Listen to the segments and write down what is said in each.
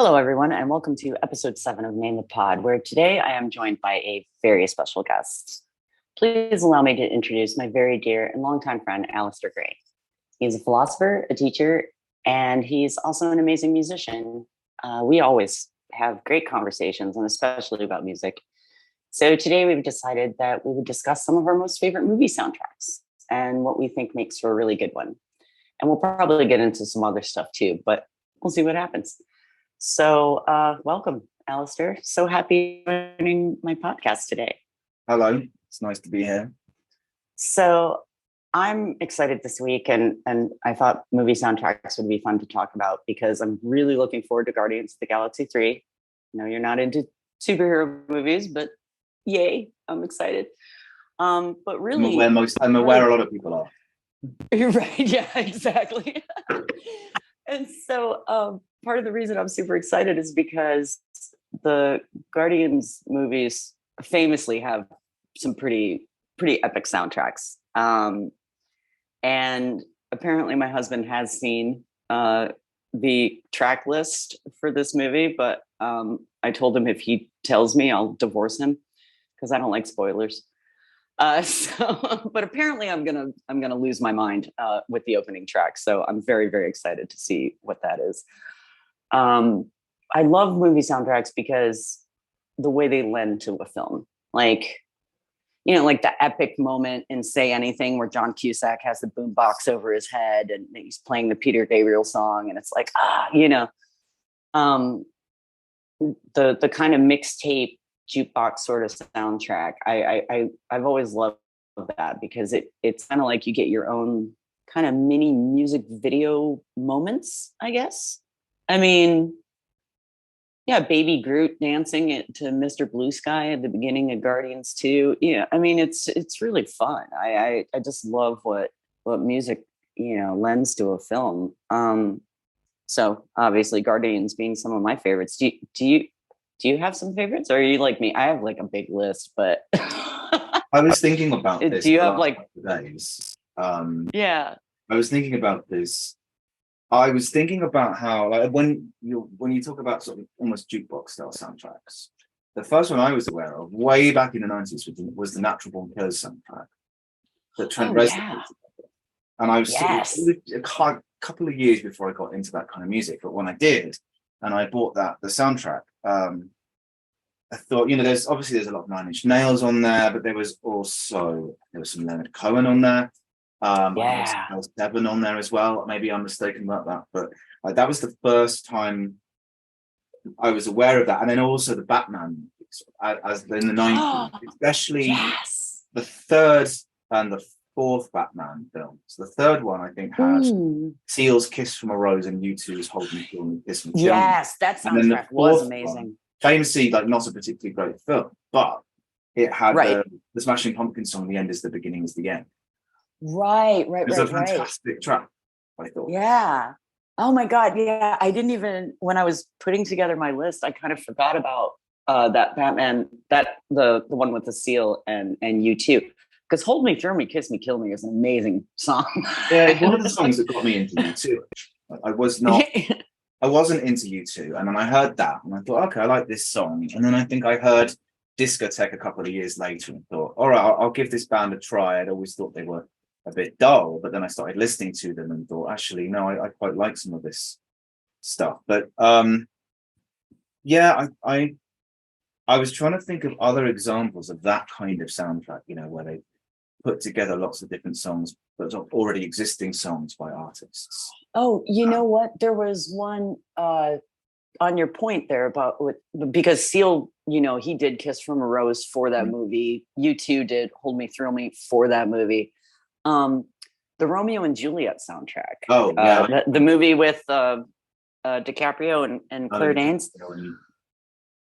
Hello, everyone, and welcome to episode 7 of Name the Pod, where today I am joined by a very special guest. Please allow me to introduce my very dear and longtime friend, Alastair. He's a philosopher, a teacher, and he's also an amazing musician. We always have great conversations, and especially about music. So today we've decided that we would discuss some of our most favorite movie soundtracks and what we think makes for a really good one. And we'll probably get into some other stuff too, but we'll see what happens. So welcome, Alastair. So happy you're joining my podcast today. Hello, it's nice to be here. So I'm excited this week, and I thought movie soundtracks would be fun to talk about because I'm really looking forward to Guardians of the Galaxy 3. I know you're not into superhero movies, but yay, I'm excited. But really, I'm aware a lot of people are. You're right. Yeah, exactly. And so part of the reason I'm super excited is because the Guardians movies famously have some pretty epic soundtracks. And apparently my husband has seen the track list for this movie, but I told him if he tells me, I'll divorce him because I don't like spoilers. But apparently I'm gonna lose my mind with the opening track. So I'm very excited to see what that is. I love movie soundtracks because the way they lend to a film, like the epic moment in Say Anything where John Cusack has the boombox over his head and he's playing the Peter Gabriel song, and it's like the kind of mixtape jukebox sort of soundtrack. I've always loved that because it's kind of like you get your own kind of mini music video moments, I guess. I mean, yeah, Baby Groot dancing to Mr. Blue Sky at the beginning of Guardians 2. Yeah, I mean it's really fun. I just love what music lends to a film. So obviously Guardians being some of my favorites. Do you have some favorites, or are you like me? I have like a big list, but I was thinking about this. Do you have like days? Yeah. I was thinking about this. I was thinking about how, like, when you talk about sort of almost jukebox style soundtracks, the first one I was aware of way back in the 90s was the Natural Born Killers soundtrack that Trent Reznor. Yeah. And I was a couple of years before I got into that kind of music, but when I did, and I bought the soundtrack, I thought, there's a lot of Nine Inch Nails on there, but there was some Leonard Cohen on there. Yeah. 7 on there as well. Maybe I'm mistaken about that, but that was the first time I was aware of that. And then also the Batman, as in the 90s, especially the third and the fourth Batman film. So the third one, I think, has Seal's Kiss from a Rose and U2's Hold Me, Feel Me, Kiss Me. Yes, that soundtrack was amazing. Famously, like, not a particularly great film, but it had the Smashing Pumpkins song, The End is the Beginning is the End. Right. It's a fantastic track, I thought. Yeah. Oh my God. Yeah. I didn't even, when I was putting together my list, I kind of forgot about that Batman, the one with the Seal and U2. Because Hold Me, Throw Me, Kiss Me, Kill Me is an amazing song. Yeah, one of the songs that got me into U2. I wasn't into U2, and then I heard that, and I thought, okay, I like this song. And then I think I heard Discotheque a couple of years later, and thought, all right, I'll give this band a try. I'd always thought they were a bit dull, but then I started listening to them and thought, actually, no, I quite like some of this stuff. But yeah, I was trying to think of other examples of that kind of soundtrack, where they put together lots of different songs, but already existing songs by artists. Oh, you know what? There was one on your point there about because Seal, he did Kiss from a Rose for that movie. U2 did Hold Me, Thrill Me for that movie. The Romeo and Juliet soundtrack. Oh, yeah. The movie with DiCaprio and Claire Danes.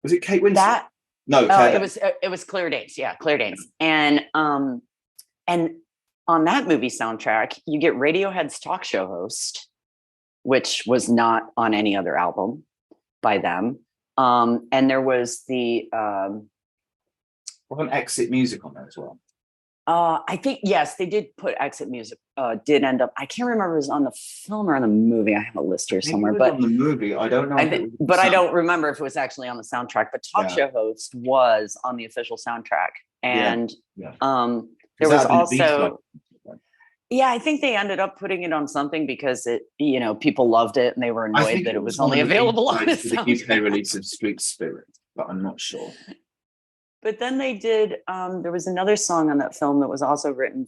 Was it Kate Winslet? It was Claire Danes. Yeah, Claire Danes. And on that movie soundtrack, you get Radiohead's Talk Show host, which was not on any other album by them. And there was the Exit Music on there as well. I think yes, they did put exit music. Did end up. I can't remember if it was on the film or on the movie. I have a list here Maybe it somewhere, was but on the movie. I don't know. but I don't remember if it was actually on the soundtrack. But Talk Show Host was on the official soundtrack, and there was also. Yeah, I think they ended up putting it on something because it, people loved it and they were annoyed that it was only available on the UK release of Street Spirit, but I'm not sure. But then they did. There was another song on that film that was also written,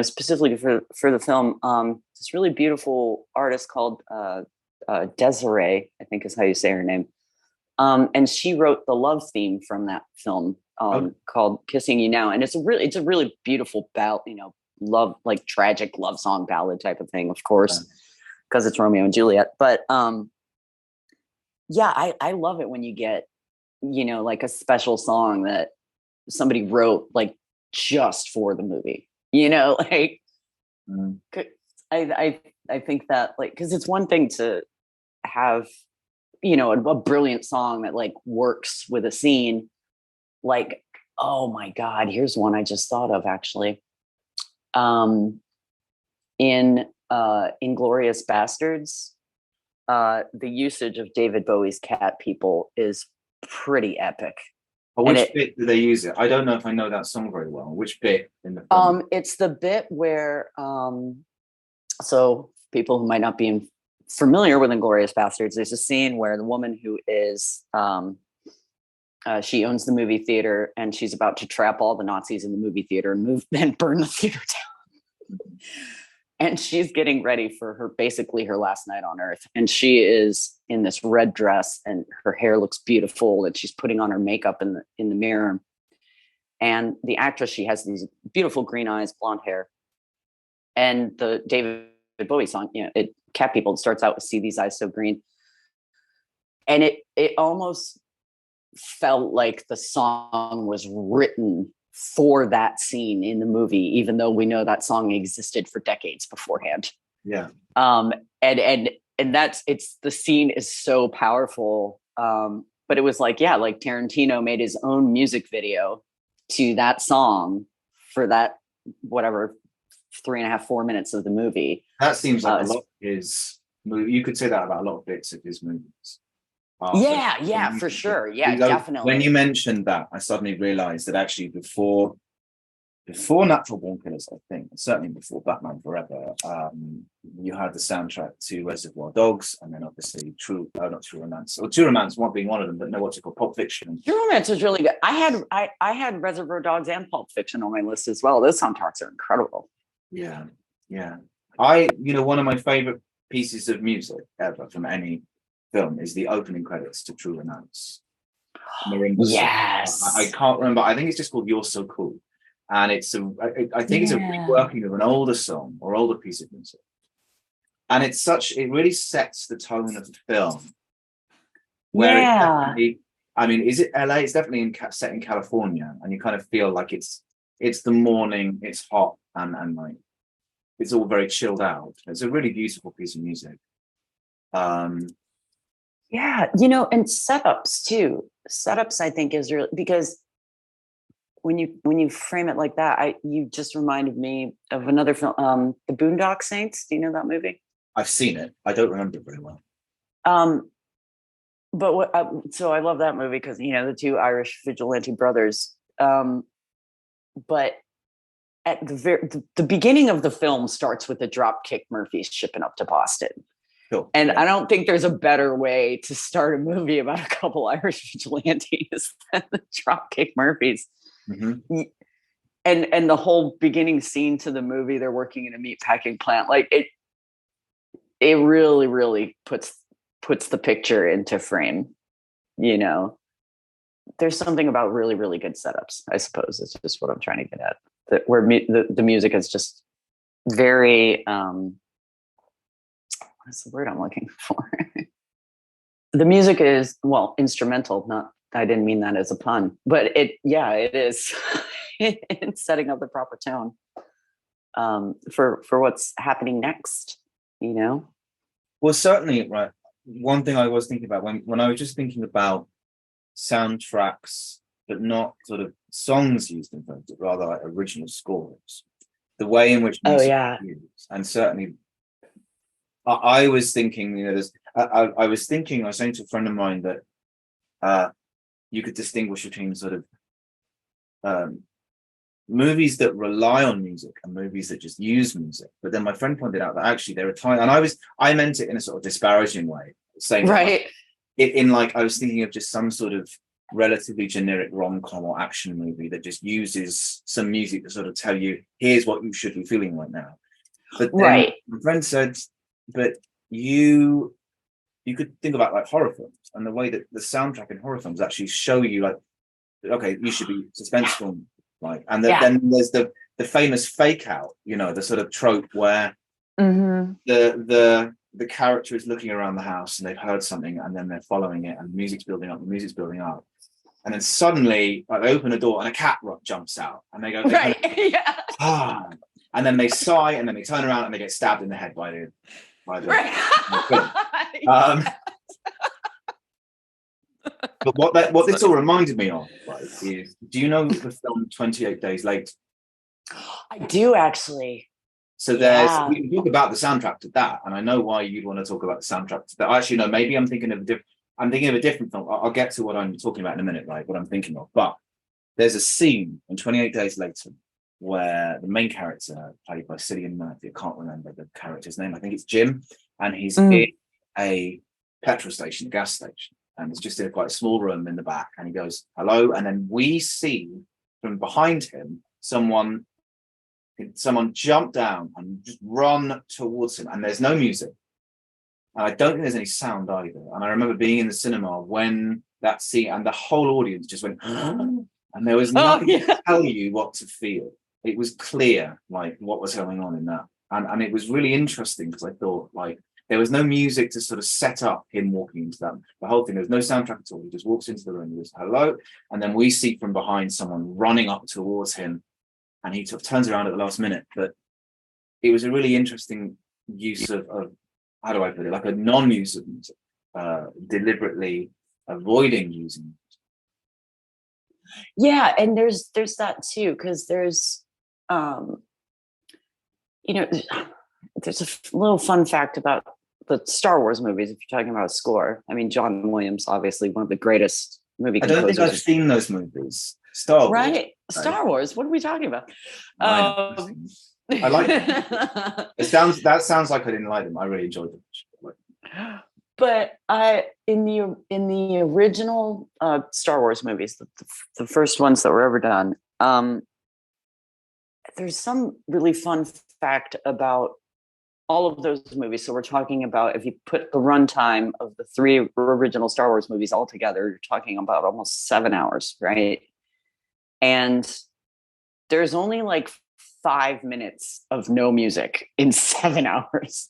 specifically for the film. This really beautiful artist called Desiree, I think is how you say her name, and she wrote the love theme from that film called "Kissing You Now," and it's a really beautiful ballad, love, like tragic love song ballad type of thing, of course, because it's Romeo and Juliet. But I love it when you get like a special song that somebody wrote like just for the movie, like I think that, like, because it's one thing to have a brilliant song that like works with a scene, like, oh my god, here's one I just thought of actually. In Inglourious Bastards, the usage of David Bowie's Cat People is pretty epic. But which bit do they use it? I don't know if I know that song very well. Which bit in the film? It's the bit where so people who might not be familiar with Inglourious Bastards, there's a scene where the woman who is she owns the movie theater and she's about to trap all the Nazis in the movie theater and burn the theater down. And she's getting ready for basically her last night on Earth. And she is in this red dress and her hair looks beautiful and she's putting on her makeup in the mirror. And the actress, she has these beautiful green eyes, blonde hair. And the David Bowie song, Cat People, starts out with "See These Eyes So Green." And it almost felt like the song was written for that scene in the movie, even though we know that song existed for decades beforehand. Yeah. And the scene is so powerful. But it was like Tarantino made his own music video to that song for that, whatever, 3.5, 4 minutes of the movie. That seems like a lot of his movie. You could say that about a lot of bits of his movies. For sure. Yeah, definitely. When you mentioned that, I suddenly realized that actually before Natural Born Killers, I think, certainly before Batman Forever, you had the soundtrack to Reservoir Dogs, and then obviously True Romance, one being one of them, but no, what's it called, Pulp Fiction. True Romance was really good. I had Reservoir Dogs and Pulp Fiction on my list as well. Those soundtracks are incredible. Yeah. One of my favorite pieces of music ever from any film is the opening credits to True Romance. Yes. I can't remember. I think it's just called "You're So Cool," and I think it's a reworking of an older song or older piece of music, and it really sets the tone of the film. Is it LA? It's definitely set in California, and you kind of feel like it's the morning, it's hot, and like it's all very chilled out. It's a really beautiful piece of music. And setups too. Setups, I think, is really, because when you frame it like that, you just reminded me of another film, The Boondock Saints. Do you know that movie? I've seen it. I don't remember it very well. So I love that movie because the two Irish vigilante brothers. But at the beginning of the film starts with the Dropkick Murphys shipping up to Boston. Cool. And I don't think there's a better way to start a movie about a couple Irish vigilantes than the Dropkick Murphys. Mm-hmm. And the whole beginning scene to the movie, they're working in a meat packing plant. Like it really, really puts the picture into frame. There's something about really, really good setups, I suppose. It's just what I'm trying to get at. Where the music is just very what's the word I'm looking for? The music is, instrumental. I didn't mean that as a pun, but it is it's setting up the proper tone for what's happening next. Well, certainly, right. One thing I was thinking about when I was just thinking about soundtracks, but not sort of songs used in films, but rather like original scores. The way in which Oh music yeah. is used, and certainly, I was thinking, I was thinking, I was saying to a friend of mine that you could distinguish between sort of movies that rely on music and movies that just use music. But then my friend pointed out that actually there are times, and I meant it in a sort of disparaging way, saying right. I was thinking of just some sort of relatively generic rom-com or action movie that just uses some music to sort of tell you, here's what you should be feeling right now. But then my friend said, but you could think about like horror films and the way that the soundtrack in horror films actually show you like, okay, you should be suspenseful, like, and then there's the famous fake out, the sort of trope where the character is looking around the house and they've heard something and then they're following it and the music's building up, and then suddenly like, they open a door and a cat jumps out and they go, and then they sigh and then they turn around and they get stabbed in the head by the but what this all reminded me of, right, is, do you know the film 28 Days Later? I do, actually. So we can talk about the soundtrack to that, and I know why you'd want to talk about the soundtrack to that. Actually, no, maybe I'm thinking of a different film. I'll get to what I'm talking about in a minute, right? What I'm thinking of. But there's a scene in 28 Days Later where the main character, played by Cillian Murphy, I can't remember the character's name. I think it's Jim, and he's in a petrol station, a gas station, and it's just in quite a small room in the back. And he goes, "Hello," and then we see from behind him someone jump down and just run towards him, and there's no music. And I don't think there's any sound either. And I remember being in the cinema when that scene, and the whole audience just went, and there was nothing to tell you what to feel. It was clear, like, what was going on in that. And it was really interesting because I thought, like, there was no music to sort of set up him walking into that. The whole thing, there was no soundtrack at all. He just walks into the room, he goes, "Hello." And then we see from behind someone running up towards him, and he sort of turns around at the last minute. But it was a really interesting use of how do I put it, like a non-use of music, deliberately avoiding using music. Yeah, and there's that too, because there's there's a little fun fact about the Star Wars movies. If you're talking about a score, I mean, John Williams, obviously one of the greatest movie composers. I don't think I've seen those movies. Star Wars, right? Star Wars. What are we talking about? I like them. That sounds like I didn't like them. I really enjoyed them. But in the original Star Wars movies, the first ones that were ever done, there's some really fun fact about all of those movies. So we're talking about, if you put the runtime of the three original Star Wars movies all together, you're talking about almost 7 hours, right? And there's only like 5 minutes of no music in 7 hours.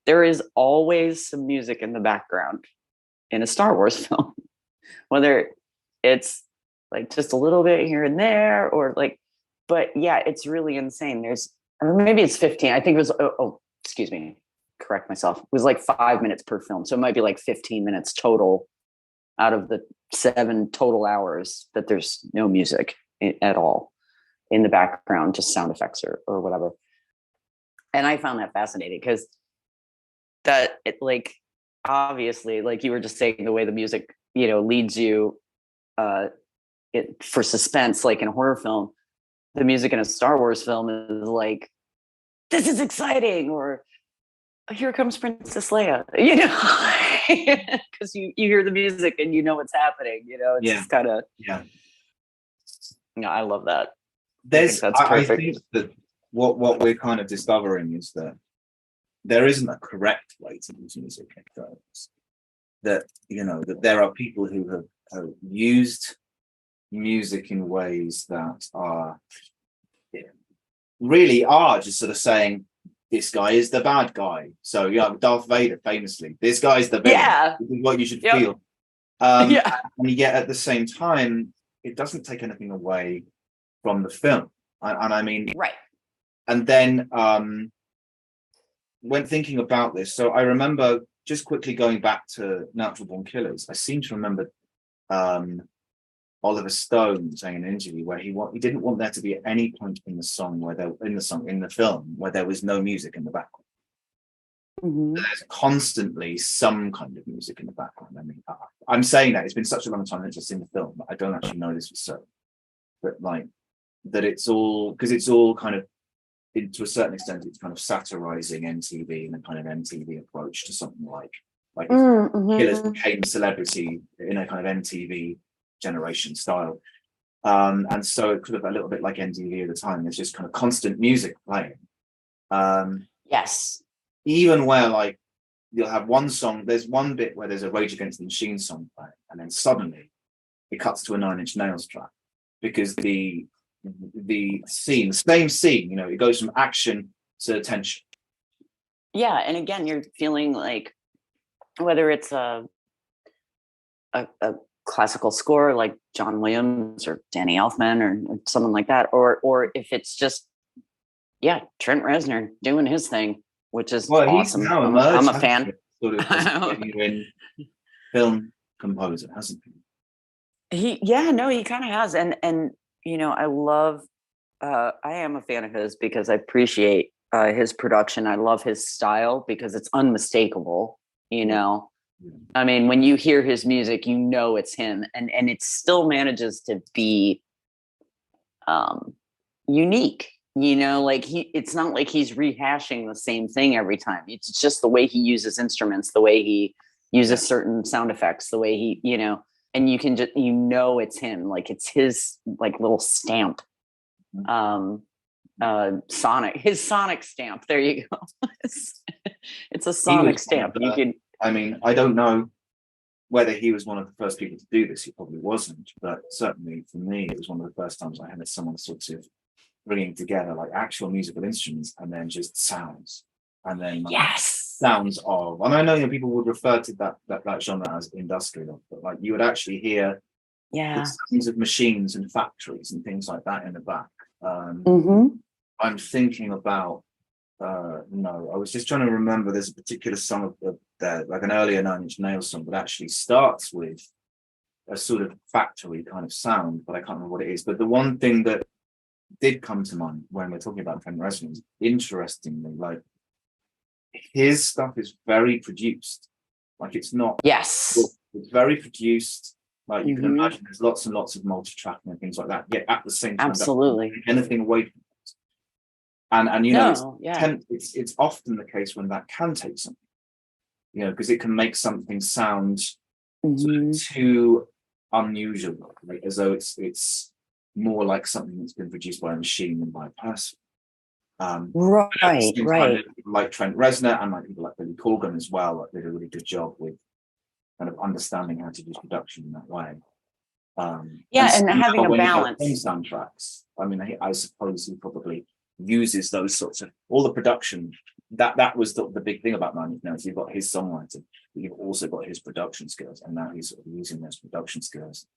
There is always some music in the background in a Star Wars film, whether it's like just a little bit here and there, or like, but yeah, it's really insane. Or maybe it's 15. I think it was, excuse me, correct myself. It was like 5 minutes per film. So it might be like 15 minutes total out of the 7 total hours that there's no music at all in the background, just sound effects or whatever. And I found that fascinating because that it, like, obviously, like you were just saying, the way the music, leads you for suspense, like in a horror film, the music in a Star Wars film is like, this is exciting, or here comes Princess Leia, because you hear the music and you know what's happening, it's just kind of, I love that. That's perfect. I think that what we're kind of discovering is that there isn't a correct way to use music in films. That that there are people who have used music in ways that are really are just sort of saying, this guy is the bad guy. So Darth Vader famously, this guy's the villain. This is what you should feel. And yet at the same time, it doesn't take anything away from the film. And I mean, right. And then when thinking about this, so I remember just quickly going back to Natural Born Killers, I seem to remember Oliver Stone saying in an interview where he didn't want there to be at any point in the song in the film where there was no music in the background. Mm-hmm. There's constantly some kind of music in the background. I mean, I'm saying that it's been such a long time since I've seen the film, but I don't actually know this for certain. But like that, it's all kind of, to a certain extent, it's kind of satirizing MTV and the kind of MTV approach to something like if Killers became celebrity in a kind of MTV generation style. And so it could have a little bit like MTV at the time. There's just kind of constant music playing. Yes. Even where like you'll have one song, there's one bit where there's a Rage Against the Machine song playing, and then suddenly it cuts to a Nine Inch Nails track because the same scene, you know, it goes from action to tension. Yeah, and again, you're feeling like whether it's a classical score like John Williams or Danny Elfman or someone like that, or if it's just Trent Reznor doing his thing, which is awesome. He's now I'm a fan. Sort of genuine film composer, hasn't he? He kind of has, and you know, I love. I am a fan of his because I appreciate his production. I love his style because it's unmistakable. You know, I mean, when you hear his music, you know it's him, and it still manages to be unique. You know, like it's not like he's rehashing the same thing every time. It's just the way he uses instruments, the way he uses certain sound effects, the way he, you know, and you can just, you know, it's him, like it's his like little stamp. His sonic stamp. There you go. It's a sonic stamp. You can. I mean, I don't know whether he was one of the first people to do this. He probably wasn't, but certainly for me, it was one of the first times I had someone sort of bringing together like actual musical instruments and then just sounds, and then sounds of. And I know, you know, people would refer to that genre as industrial, but like you would actually hear the sounds of machines and factories and things like that in the back. I'm thinking about I was just trying to remember. There's a particular song of like an earlier Nine Inch Nails song that actually starts with a sort of factory kind of sound, but I can't remember what it is. But the one thing that did come to mind when we're talking about Trent Reznor is, interestingly, like his stuff is very produced. Like it's not. Yes. It's very produced. Like you can imagine, there's lots and lots of multi-tracking and things like that. Yet at the same time, absolutely, anything away from it. And you know, it's often the case when that can take something, you know, because it can make something sound sort of too unusual, like as though it's more like something that's been produced by a machine than by a person. Right. Like Trent Reznor and like people like Billy Corgan as well, like, did a really good job with kind of understanding how to do production in that way. And having a balance. Soundtracks. I mean, I suppose he probably uses those sorts of all the production. That was the big thing about Nine Inch Nails. You've got his songwriting, but you've also got his production skills, and now he's sort of using those production skills.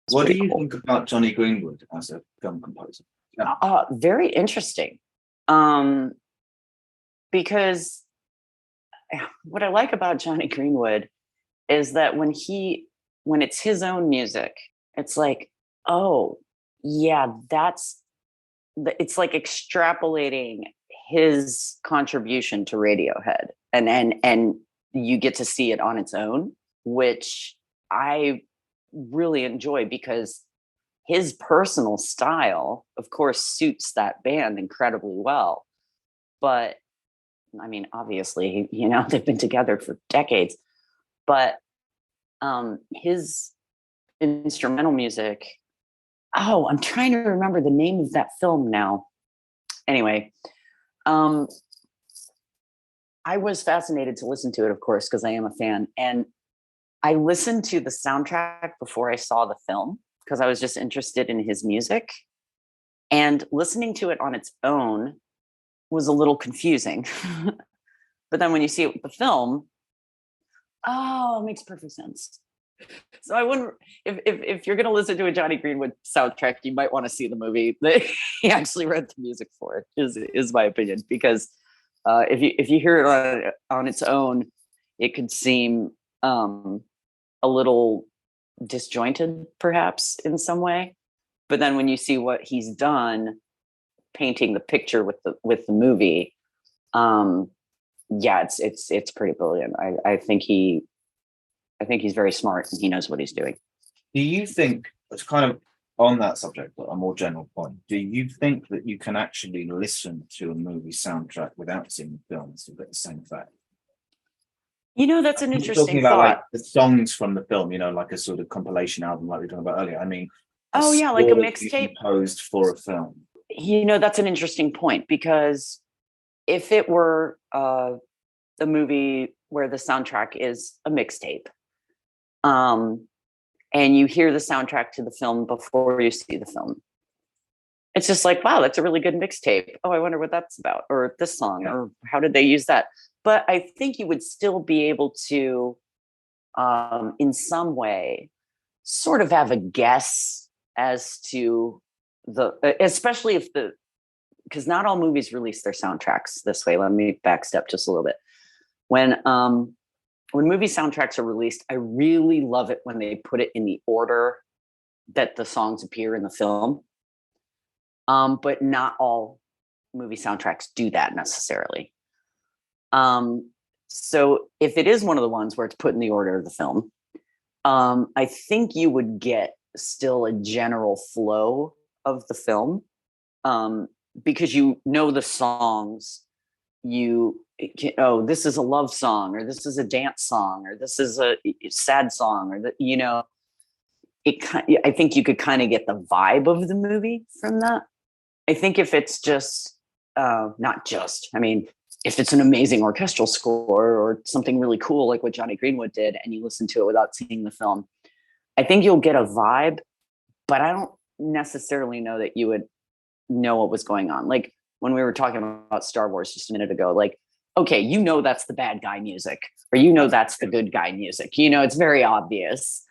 What do you think about Johnny Greenwood as a film composer? Very interesting. Because what I like about Johnny Greenwood is that when it's his own music, it's like, oh yeah, it's like extrapolating his contribution to Radiohead, and you get to see it on its own, which I really enjoy because his personal style, of course, suits that band incredibly well. But I mean, obviously, you know, they've been together for decades, but his instrumental music. Oh, I'm trying to remember the name of that film now. Anyway, I was fascinated to listen to it, of course, because I am a fan. And I listened to the soundtrack before I saw the film because I was just interested in his music. And listening to it on its own was a little confusing. But then when you see it with the film, it makes perfect sense. So I wouldn't, if you're going to listen to a Johnny Greenwood soundtrack, you might want to see the movie that he actually wrote the music for, is my opinion. Because if you hear it on its own, it could seem a little disjointed perhaps in some way. But then when you see what he's done, painting the picture with the movie, yeah, it's pretty brilliant. I think he's very smart and he knows what he's doing. Do you think, it's kind of on that subject, but a more general point, do you think that you can actually listen to a movie soundtrack without seeing the films to get the same effect? That's an interesting talking about thought. like the songs from the film, like a sort of compilation album like we were talking about earlier. I mean, like a mixtape composed for a film. That's an interesting point, because if it were a movie where the soundtrack is a mixtape, and you hear the soundtrack to the film before you see the film, it's just like, wow, that's a really good mixtape. Oh, I wonder what that's about, or this song, or how did they use that? But I think you would still be able to, in some way, sort of have a guess as to especially if because not all movies release their soundtracks this way. Let me backstep just a little bit. When movie soundtracks are released, I really love it when they put it in the order that the songs appear in the film. But not all movie soundtracks do that necessarily. So if it is one of the ones where it's put in the order of the film, I think you would get still a general flow of the film, because the songs. This is a love song, or this is a dance song, or this is a sad song, or I think you could kind of get the vibe of the movie from that. I think if it's just if it's an amazing orchestral score or something really cool like what Johnny Greenwood did, and you listen to it without seeing the film, I think you'll get a vibe, but I don't necessarily know that you would know what was going on. Like when we were talking about Star Wars just a minute ago, like, okay, that's the bad guy music, or that's the good guy music. It's very obvious.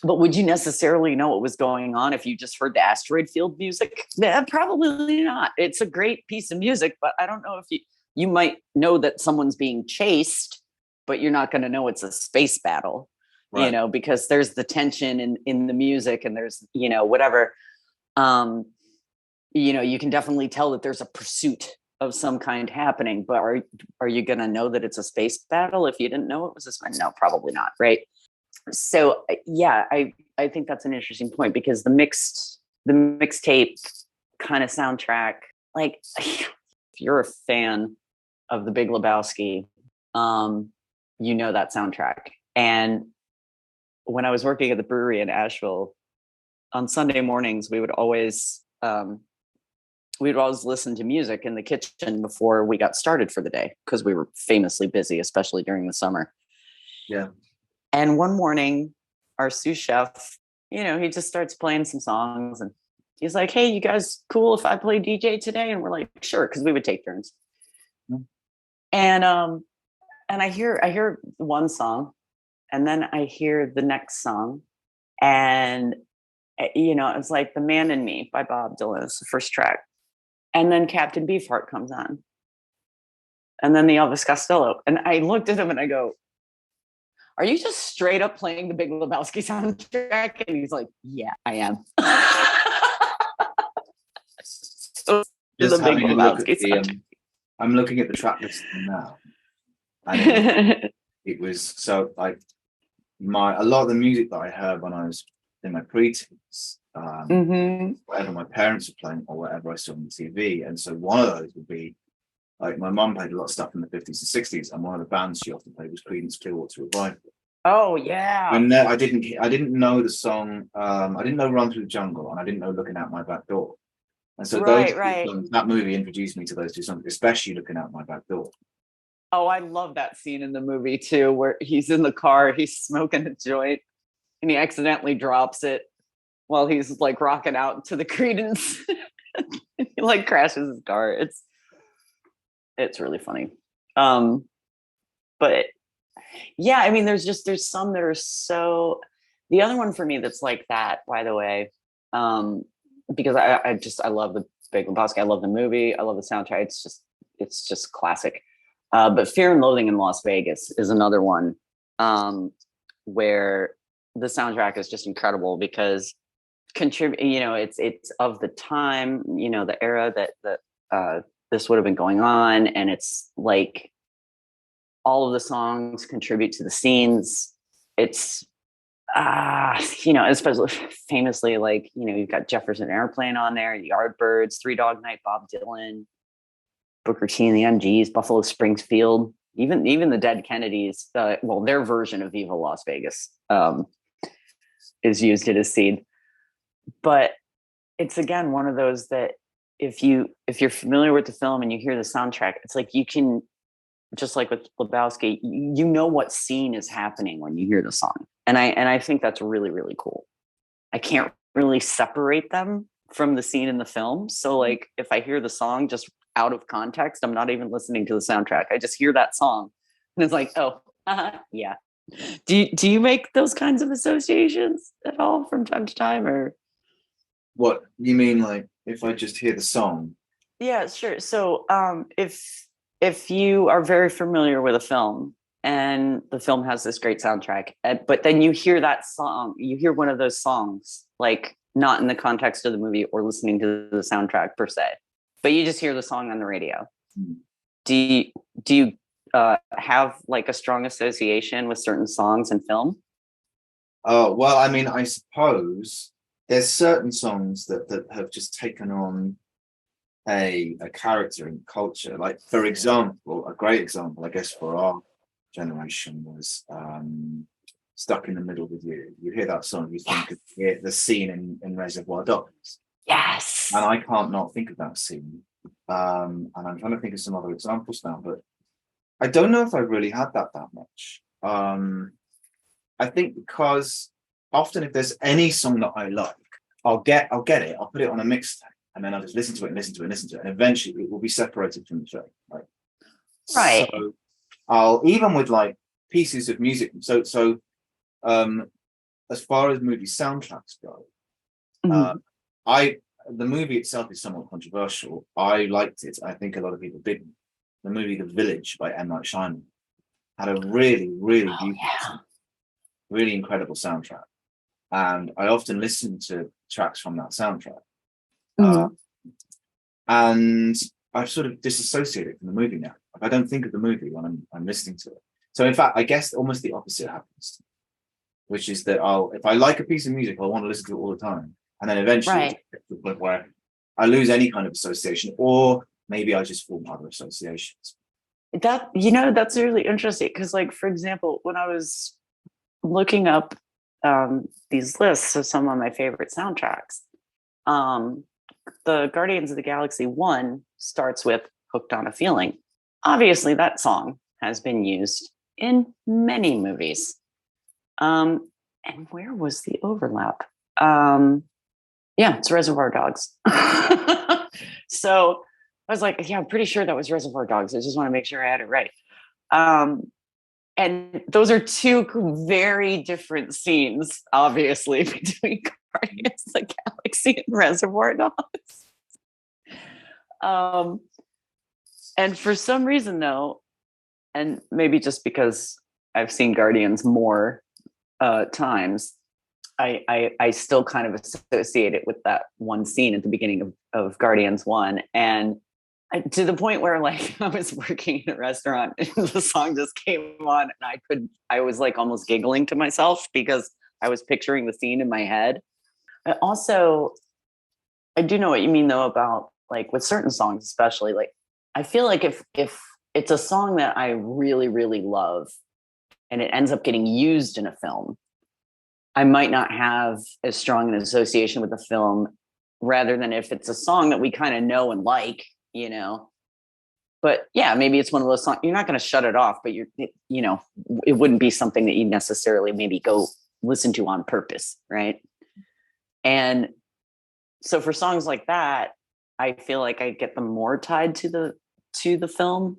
But would you necessarily know what was going on if you just heard the asteroid field music? Probably not. It's a great piece of music, but I don't know if you might know that someone's being chased, but you're not going to know it's a space battle, right? Because there's the tension in the music, and there's, whatever. You can definitely tell that there's a pursuit of some kind happening, but are you going to know that it's a space battle if you didn't know it was a space? No, probably not. Right. So yeah, I think that's an interesting point, because the mixtape kind of soundtrack, like if you're a fan of The Big Lebowski, that soundtrack. And when I was working at the brewery in Asheville, on Sunday mornings, we would always listen to music in the kitchen before we got started for the day, because we were famously busy, especially during the summer. Yeah. And one morning, our sous chef, he just starts playing some songs, and he's like, "Hey, you guys cool if I play DJ today?" And we're like, "Sure," because we would take turns. Mm-hmm. And I hear one song, and then I hear the next song, and it's like "The Man in Me" by Bob Dylan is the first track, and then Captain Beefheart comes on, and then the Elvis Costello, and I looked at him and I go, "Are you just straight up playing the Big Lebowski soundtrack?" And he's like, "Yeah, I am." So just having a look at I'm looking at the track list now, and it was so like a lot of the music that I heard when I was in my preteens, whatever my parents were playing or whatever I saw on the TV, and so one of those would be like my mum played a lot of stuff in the 50s and 60s, and one of the bands she often played was Creedence Clearwater Revival. Oh yeah. And I didn't know the song. I didn't know "Run Through the Jungle," and I didn't know "Looking Out My Back Door." And so songs, that movie introduced me to those two songs, especially "Looking Out My Back Door." Oh, I love that scene in the movie too, where he's in the car, he's smoking a joint, and he accidentally drops it while he's like rocking out to the Creedence. He like crashes his car. It's really funny. But yeah, I mean, there's some that are so. The other one for me that's like that, by the way, because I love the Big Lebowski. I love the movie. I love the soundtrack. It's just classic. But Fear and Loathing in Las Vegas is another one where the soundtrack is just incredible because it's of the time, the era that this would have been going on, and it's like all of the songs contribute to the scenes. It's especially famously, like, you've got Jefferson Airplane on there, the Yardbirds, Three Dog Night, Bob Dylan, Booker T and the MGs, Buffalo Springfield, even the Dead Kennedys. Their version of Viva Las Vegas is used in a scene. But it's, again, one of those that if you're familiar with the film and you hear the soundtrack, it's like you can, just like with Lebowski, what scene is happening when you hear the song. And I think that's really, really cool. I can't really separate them from the scene in the film. So, like, if I hear the song just out of context, I'm not even listening to the soundtrack. I just hear that song and it's like, oh, yeah. Do you make those kinds of associations at all from time to time, or? What you mean, like if I just hear the song? Yeah, sure. So if you are very familiar with a film and the film has this great soundtrack, but then you hear that song, you hear one of those songs, like not in the context of the movie or listening to the soundtrack per se, but you just hear the song on the radio. Do you have like a strong association with certain songs in film? Oh, well, I mean, I suppose there's certain songs that have just taken on a character in culture. Like, for example, a great example, I guess, for our generation was Stuck in the Middle with You. You hear that song, you think of the scene in Reservoir Dogs. Yes. And I can't not think of that scene. And I'm trying to think of some other examples now, but I don't know if I really had that much. I think because often if there's any song that I like, I'll get it, I'll put it on a mixtape, and then I'll just listen to it, and eventually it will be separated from the track. Right. So I'll, even with like pieces of music. So as far as movie soundtracks go, the movie itself is somewhat controversial. I liked it. I think a lot of people didn't. The movie The Village by M. Night Shyamalan had a really, really beautiful, really incredible soundtrack. And I often listen to tracks from that soundtrack. And I've sort of disassociated from the movie now. I don't think of the movie when I'm listening to it. So in fact, I guess almost the opposite happens, which is that if I like a piece of music, I want to listen to it all the time. And then eventually to the point where I lose any kind of association, or maybe I just form other associations. That's really interesting. Because, like, for example, when I was looking up these lists of some of my favorite soundtracks, the Guardians of the Galaxy 1 starts with Hooked on a Feeling. Obviously, that song has been used in many movies. And where was the overlap? It's Reservoir Dogs. So I was like, yeah, I'm pretty sure that was Reservoir Dogs. I just want to make sure I had it right. And those are two very different scenes, obviously, between Guardians of the Galaxy and Reservoir Dogs. And for some reason, though, and maybe just because I've seen Guardians more times, I still kind of associate it with that one scene at the beginning of Guardians 1. And to the point where, like, I was working in a restaurant and the song just came on and I was like almost giggling to myself because I was picturing the scene in my head. I do know what you mean, though, about, like, with certain songs, especially, like, I feel like if it's a song that I really, really love and it ends up getting used in a film, I might not have as strong an association with the film, rather than if it's a song that we kind of know and like, But yeah, maybe it's one of those songs, you're not going to shut it off, but it wouldn't be something that you necessarily maybe go listen to on purpose, right? And so for songs like that, I feel like I get them more tied to the film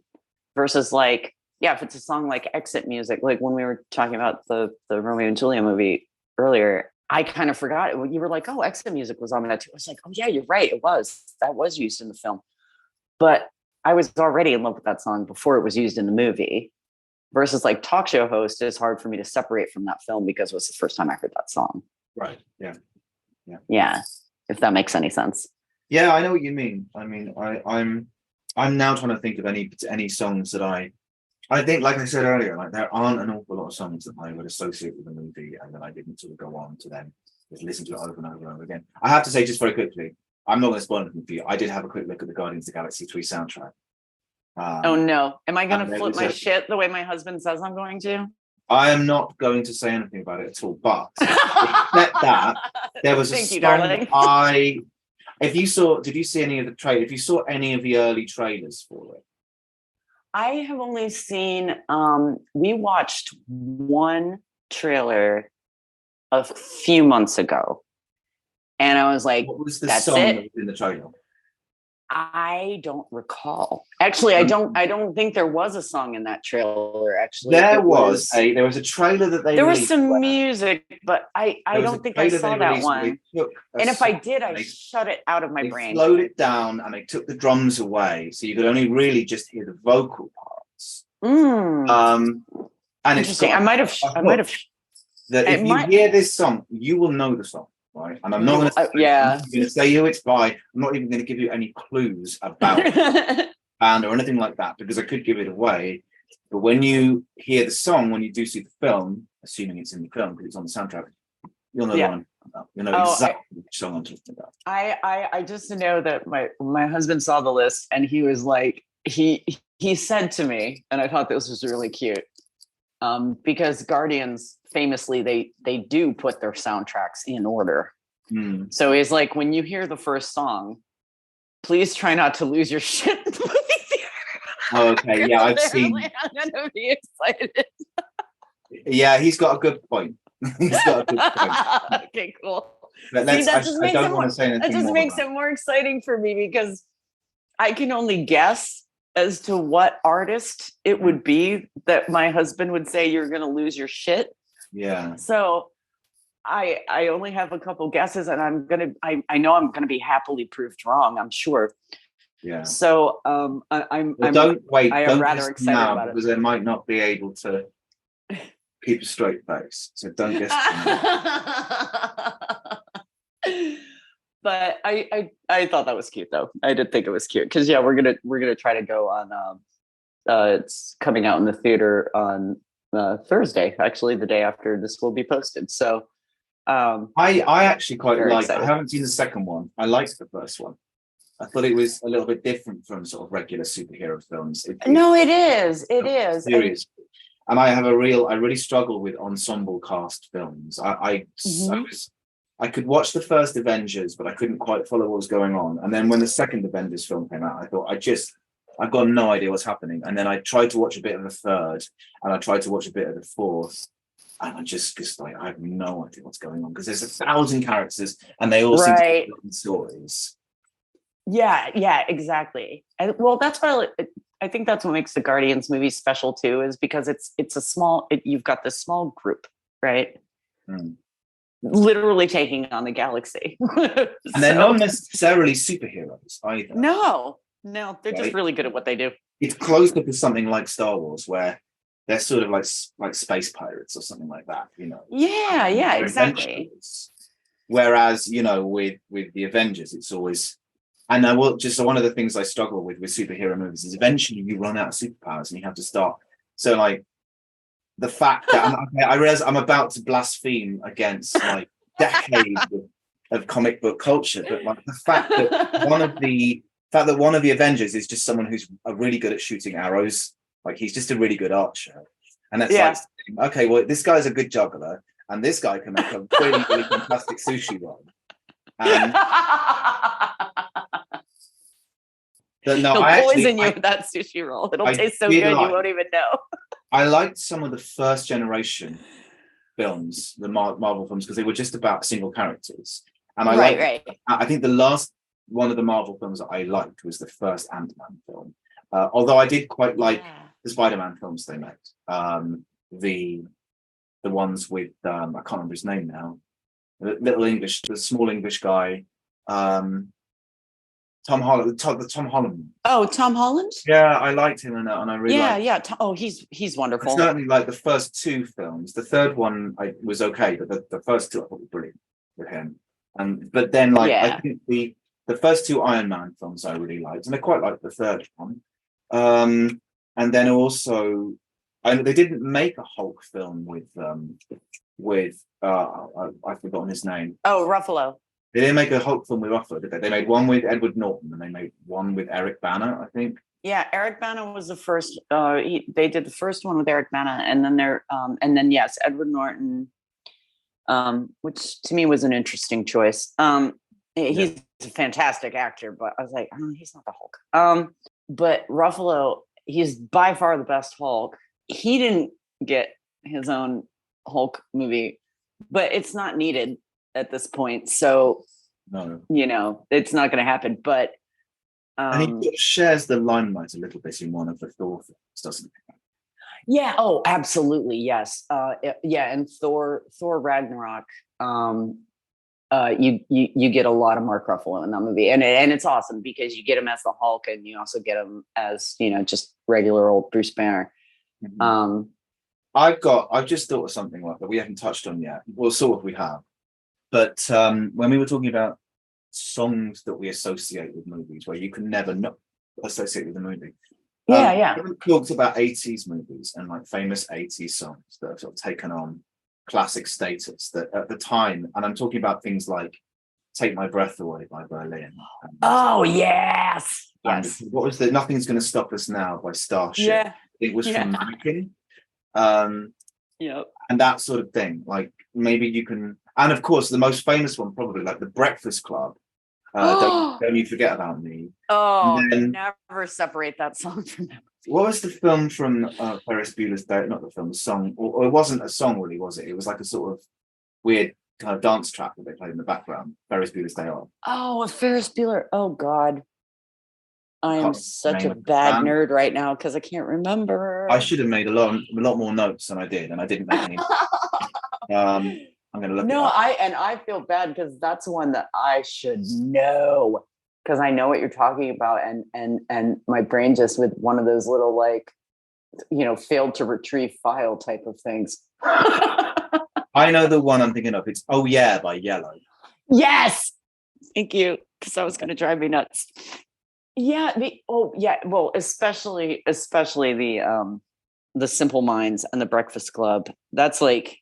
versus, like, if it's a song like Exit Music, like when we were talking about the Romeo and Juliet movie earlier, I kind of forgot it. You were like, oh, Exit Music was on that too. I was like, oh yeah, you're right. That was used in the film. But I was already in love with that song before it was used in the movie. versus like talk show host is hard for me to separate from that film because it was the first time I heard that song. Right. Yeah. Yeah. If that makes any sense. Yeah, I know what you mean. I mean, I'm now trying to think of any songs that I think, like I said earlier, like there aren't an awful lot of songs that I would associate with the movie and that I didn't sort of go on to then just listen to it over and over and over again. I have to say, just very quickly, I'm not going to spoil anything for you. I did have a quick look at the Guardians of the Galaxy 3 soundtrack. Oh no. Am I going to flip my shit the way my husband says I'm going to? I am not going to say anything about it at all, but except that there was a song darling. Did you see any of the trailer? If you saw any of the early trailers for it? I have only seen, we watched one trailer a few months ago. And I was like, what was the that's song it? that was in the trailer? I don't recall. Actually, I don't think there was a song in that trailer. Actually, there was a trailer that they there released was some music, but I don't think I saw that one. And if I did, I shut it out of my brain. They slowed it down and they took the drums away, so you could only really just hear the vocal parts. And interesting. I might have. That if you hear this song, you will know the song. Right, and I'm not going to say who it's by. I'm not even going to give you any clues about the band or anything like that because I could give it away. But when you hear the song, when you do see the film, assuming it's in the film because it's on the soundtrack, you'll know the one. You know exactly which song I'm talking about. I just know that my husband saw the list and he was like he said to me, and I thought this was really cute. Because Guardians famously they do put their soundtracks in order. So he's like, when you hear the first song, please try not to lose your shit. Okay, yeah, I've seen. I'm gonna be excited. Yeah, he's got a good point. Okay, cool. I don't want to say anything. That just makes it more exciting for me because I can only guess as to what artist it would be that my husband would say you're going to lose your shit. Yeah. So I only have a couple guesses and I know I'm going to be happily proved wrong, I'm sure. Yeah. So I'm rather excited now, about it because I might not be able to keep a straight face. So don't guess. But I thought that was cute though. I did think it was cute because we're gonna try to go on. It's coming out in the theater on Thursday, actually, the day after this will be posted. So I actually quite like. Excited. I haven't seen the second one. I liked the first one. I thought it was a little bit different from sort of regular superhero films. It is. Serious. And I really struggle with ensemble cast films. I could watch the first Avengers, but I couldn't quite follow what was going on. And then when the second Avengers film came out, I thought, I've got no idea what's happening. And then I tried to watch a bit of the third, and I tried to watch a bit of the fourth, and I just like, I have no idea what's going on because there's 1,000 characters, and they all seem to be different stories. Yeah, exactly. Well, that's why I think that's what makes the Guardians movie special too, is because it's a small. You've got this small group, right? Literally taking on the galaxy. And they're not necessarily superheroes either. No, they're just really good at what they do. It's close up to something like Star Wars, where they're sort of like space pirates or something like that, you know. Yeah, exactly. Whereas, you know, with the Avengers, it's always, and just one of the things I struggle with superhero movies is eventually you run out of superpowers and you have to start. So like, the fact that I realize I'm about to blaspheme against like decades of comic book culture, but like the fact that one of the Avengers is just someone who's really good at shooting arrows, like he's just a really good archer, and that's like, okay, well, this guy's a good juggler, and this guy can make a really really fantastic sushi roll. And he'll poison you with that sushi roll. It'll taste so good you won't even know. I liked some of the first generation films, the Marvel films, because they were just about single characters. And I think the last one of the Marvel films that I liked was the first Ant-Man film. Although I did quite like the Spider-Man films they made. The ones with I can't remember his name now. The small English guy. Tom Holland, the Tom Holland. Oh, Tom Holland? Yeah, I liked him in that, and I really liked. Yeah. Oh, he's I wonderful. certainly like the first two films. The third one was okay, but the first two I thought were brilliant with him. But then like I Yeah. think the first two Iron Man films I really liked, and I quite liked the third one. And then also, they didn't make a Hulk film with I've forgotten his name. Oh, Ruffalo. They didn't make a Hulk film with Ruffalo, did they? They made one with Edward Norton, and they made one with Eric Bana, I think. Yeah, Eric Bana was the first. They did the first one with Eric Bana, and then yes, Edward Norton, which to me was an interesting choice. He's a fantastic actor, but I was like, oh, he's not the Hulk. But Ruffalo, he's by far the best Hulk. He didn't get his own Hulk movie, but it's not needed at this point. So, No. It's not going to happen. But and he shares the limelight a little bit in one of the Thor films, doesn't he? Yeah. Oh, absolutely. Yes. Yeah. And Thor Ragnarok. You get a lot of Mark Ruffalo in that movie, and it's awesome because you get him as the Hulk, and you also get him as just regular old Bruce Banner. Mm-hmm. I've just thought of something like that we haven't touched on yet. Well, sort of we have, but when we were talking about songs that we associate with movies, where you can never not associate with the movie. Yeah. We talked about 80s movies and like famous 80s songs that have sort of taken on classic status that at the time, and I'm talking about things like Take My Breath Away by Berlin. Oh, yes. Yes. What was the Nothing's Gonna Stop Us Now by Starship? Yeah. It was from Mannequin. Yep. And that sort of thing. Like maybe you can, and of course the most famous one probably like The Breakfast Club. Don't You Forget About Me. Oh, never separate that song from them. What was the film from Ferris Bueller's Day? Not the film, the song, or it wasn't a song really, was it? It was like a sort of weird kind of dance track that they played in the background. Ferris Bueller's Day Off. Oh, a Ferris Bueller. Oh God, I am such a bad nerd right now because I can't remember. I should have made a lot more notes than I did, and I didn't make any. I'm going to look. No, I feel bad because that's one that I should know because I know what you're talking about, and my brain just with one of those little like, failed to retrieve file type of things. I know the one I'm thinking of. It's Oh Yeah by Yellow. Yes, thank you, because that was going to drive me nuts. Yeah, well, especially the Simple Minds and the Breakfast Club. That's like,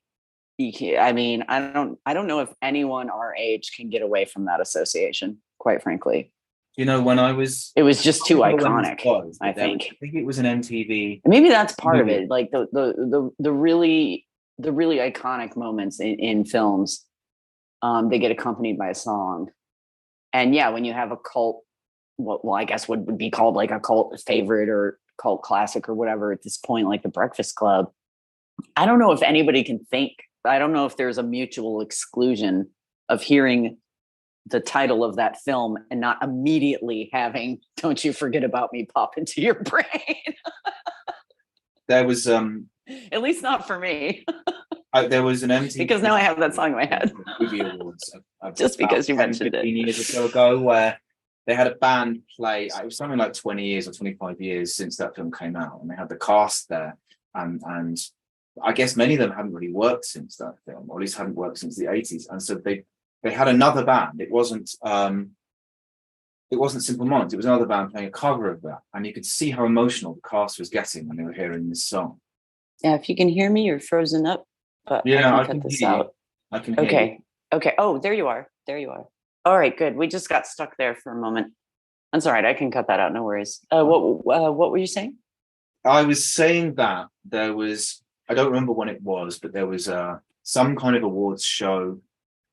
I mean, I don't know if anyone our age can get away from that association, quite frankly. When it was just too iconic. I think it was an MTV. Maybe that's part of it. Like the really iconic moments in films, they get accompanied by a song. And yeah, when you have a cult, well, I guess would be called like a cult favorite or cult classic or whatever at this point, like The Breakfast Club. I don't know if anybody can think. I don't know if there's a mutual exclusion of hearing the title of that film and not immediately having "Don't You Forget About Me" pop into your brain. There was at least not for me. There was an MTV because now I have that song in my head. Movie Awards just because you mentioned 15 years or so ago, where they had a band play. It was something like 20 years or 25 years since that film came out, and they had the cast there, and I guess many of them hadn't really worked since that film, or at least hadn't worked since the 80s, and so they had another band. It wasn't Simple Minds. It was another band playing a cover of that, and you could see how emotional the cast was getting when they were hearing this song. Yeah, if you can hear me, you're frozen up. But yeah, I can cut this out. I can hear you. Okay. Oh, there you are. All right, good. We just got stuck there for a moment. That's all right. I can cut that out. No worries. What were you saying? I was saying that there was, I don't remember when it was, but there was some kind of awards show.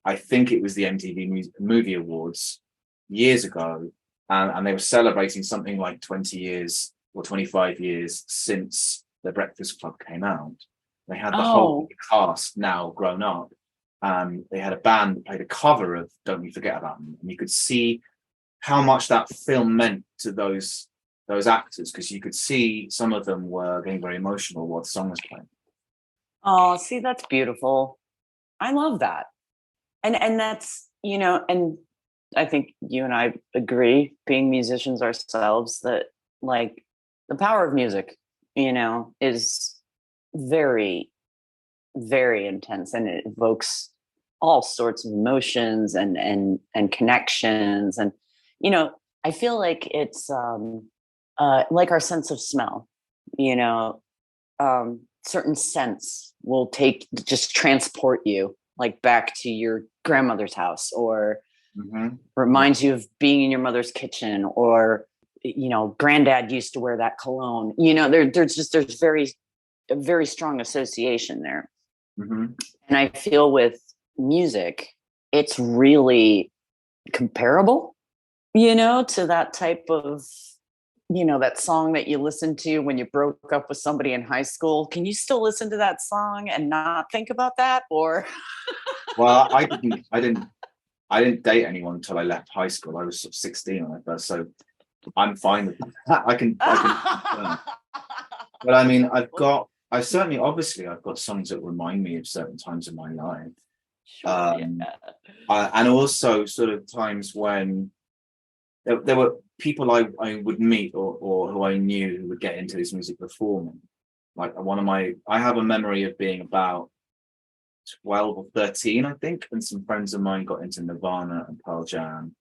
I think it was the MTV Movie Awards years ago, and they were celebrating something like 20 years or 25 years since The Breakfast Club came out. They had the whole cast now grown up. They had a band that played a cover of "Don't You Forget About Me," and you could see how much that film meant to those actors, because you could see some of them were getting very emotional while the song was playing. Oh, see, that's beautiful. I love that. And that's, and I think you and I agree, being musicians ourselves, that like the power of music, is very, very intense, and it evokes all sorts of emotions and connections. And, I feel like it's like our sense of smell, you know, certain scents will just transport you like back to your grandmother's house, or reminds you of being in your mother's kitchen, or granddad used to wear that cologne. There's a very strong association there. And I feel with music, it's really comparable, to that type of, that song that you listened to when you broke up with somebody in high school. Can you still listen to that song and not think about that? Or well, I didn't date anyone until I left high school. I was sort of 16 when I first, so I'm fine with that. I can but I mean, obviously I've got songs that remind me of certain times in my life. Sure, And also sort of times when there were people I would meet or who I knew who would get into this music before me. Like I have a memory of being about 12 or 13, I think, and some friends of mine got into Nirvana and Pearl Jam.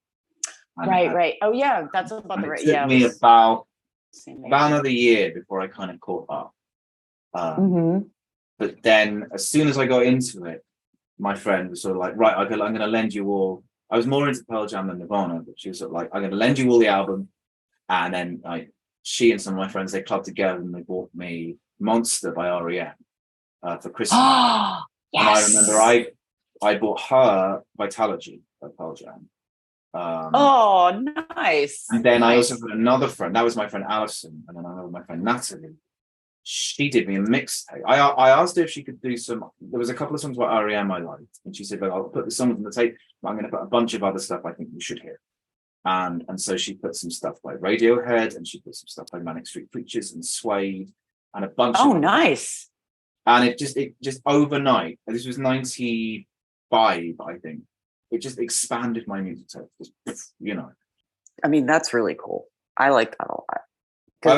Right. Oh yeah, that's about the right. It took me about another year before I kind of caught up. But then as soon as I got into it, my friend was sort of like, right, I'm going to lend you all. I was more into Pearl Jam than Nirvana, but she was sort of like, I'm going to lend you all the album. And then she and some of my friends, they clubbed together and they bought me Monster by R.E.M. For Christmas. Yes. And I remember I bought her Vitalogy by Pearl Jam. Oh, nice. And then I also had another friend. That was my friend Alison. And then I had my friend Natalie. She did me a mixtape. I asked her if she could do some. There was a couple of songs by R.E.M. I liked, and she said, "Well, I'll put the songs on the tape, but I'm going to put a bunch of other stuff I think you should hear." And so she put some stuff by Radiohead, and she put some stuff by Manic Street Preachers and Suede, and a bunch. Oh, nice. And it just overnight. This was 95, I think. It just expanded my music taste. I mean, that's really cool. I like that a lot. I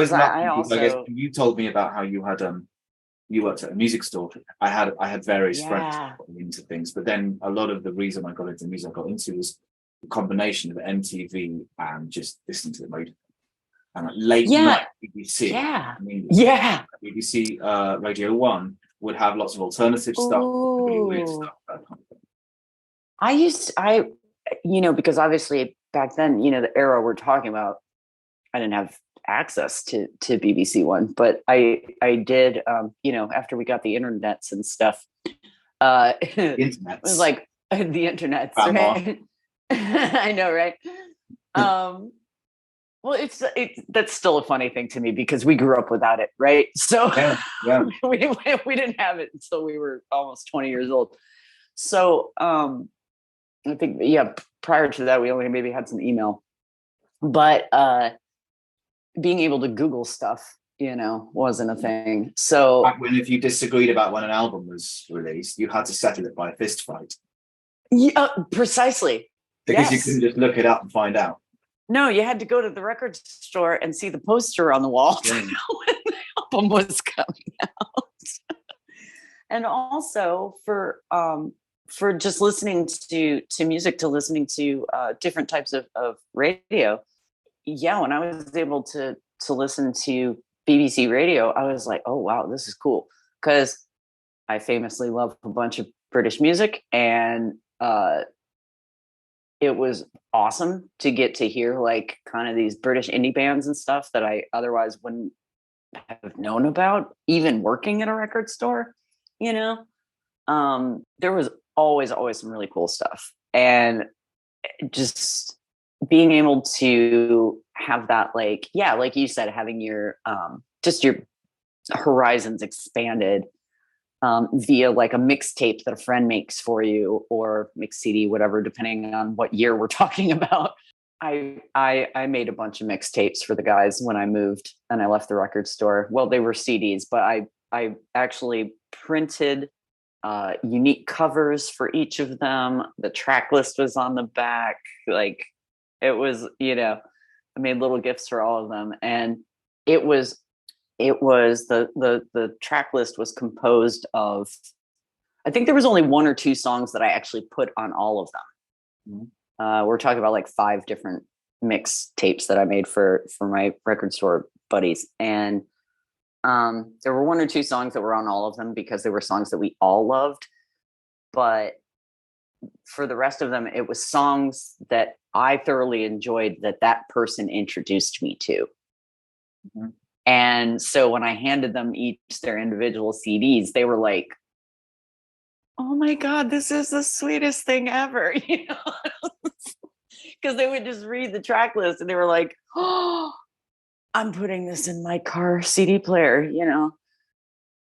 guess you told me about how you had you worked at a music store. I had various friends into things, but then a lot of the reason I got into music was a combination of MTV and just listening to the radio and late night BBC. BBC Radio 1 would have lots of alternative stuff, really weird stuff, that kind of thing. Because obviously back then, the era we're talking about, I didn't have access to BBC One, but I did, after we got the internets and stuff, it was like the internets, right? I know, right? Well, that's still a funny thing to me because we grew up without it, right? So we didn't have it until we were almost 20 years old. So I think, prior to that, we only maybe had some email, but being able to Google stuff, wasn't a thing. So if you disagreed about when an album was released, you had to settle it by a fist fight. Yeah, precisely. Because you couldn't just look it up and find out. No, you had to go to the record store and see the poster on the wall to know when the album was coming out. And also for just listening to music, to listening to different types of radio. Yeah, when I was able to listen to BBC Radio, I was like, oh, wow, this is cool. Because I famously love a bunch of British music, and it was awesome to get to hear like kind of these British indie bands and stuff that I otherwise wouldn't have known about, even working at a record store. There was always some really cool stuff. And just being able to have that, like you said, having your just your horizons expanded via like a mixtape that a friend makes for you, or mix CD, whatever, depending on what year we're talking about. I made a bunch of mixtapes for the guys when I moved and I left the record store. Well, they were CDs, but I actually printed unique covers for each of them. The track list was on the back. Like it was, I made little gifts for all of them, and it was the track list was composed of, I think there was only one or two songs that I actually put on all of them. Mm-hmm. We're talking about like 5 different mix tapes that I made for my record store buddies, and there were 1 or 2 songs that were on all of them because they were songs that we all loved. But for the rest of them, it was songs that I thoroughly enjoyed that person introduced me to. Mm-hmm. And so when I handed them each their individual CDs, they were like, "Oh my God, this is the sweetest thing ever." Because they would just read the track list and they were like, "Oh, I'm putting this in my car CD player,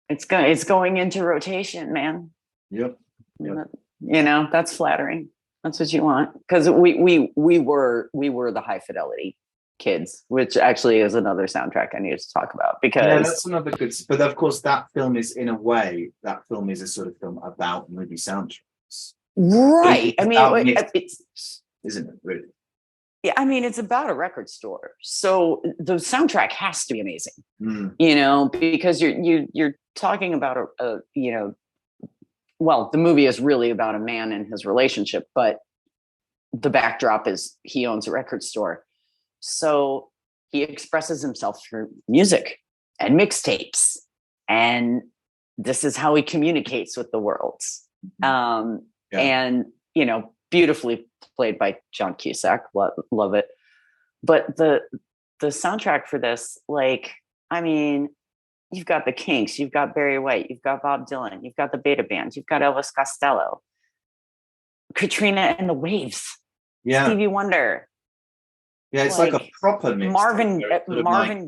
it's going into rotation, man." Yep. That's flattering. That's what you want. Because we were the high fidelity kids, which actually is another soundtrack I needed to talk about, because that's another good, but of course that film is, in a way, that film is a sort of film about movie soundtracks. Right. I mean, it's, isn't it really? Yeah, I mean, it's about a record store, so the soundtrack has to be amazing. Because you're talking about well, the movie is really about a man and his relationship, but the backdrop is he owns a record store, so he expresses himself through music and mixtapes, and this is how he communicates with the world. And beautifully played by John Cusack. Love it. But the soundtrack for this, like, I mean, you've got the Kinks, you've got Barry White, you've got Bob Dylan, you've got the Beta Band, you've got Elvis Costello, Katrina and the Waves, Stevie Wonder. Yeah, it's like a proper mix. Marvin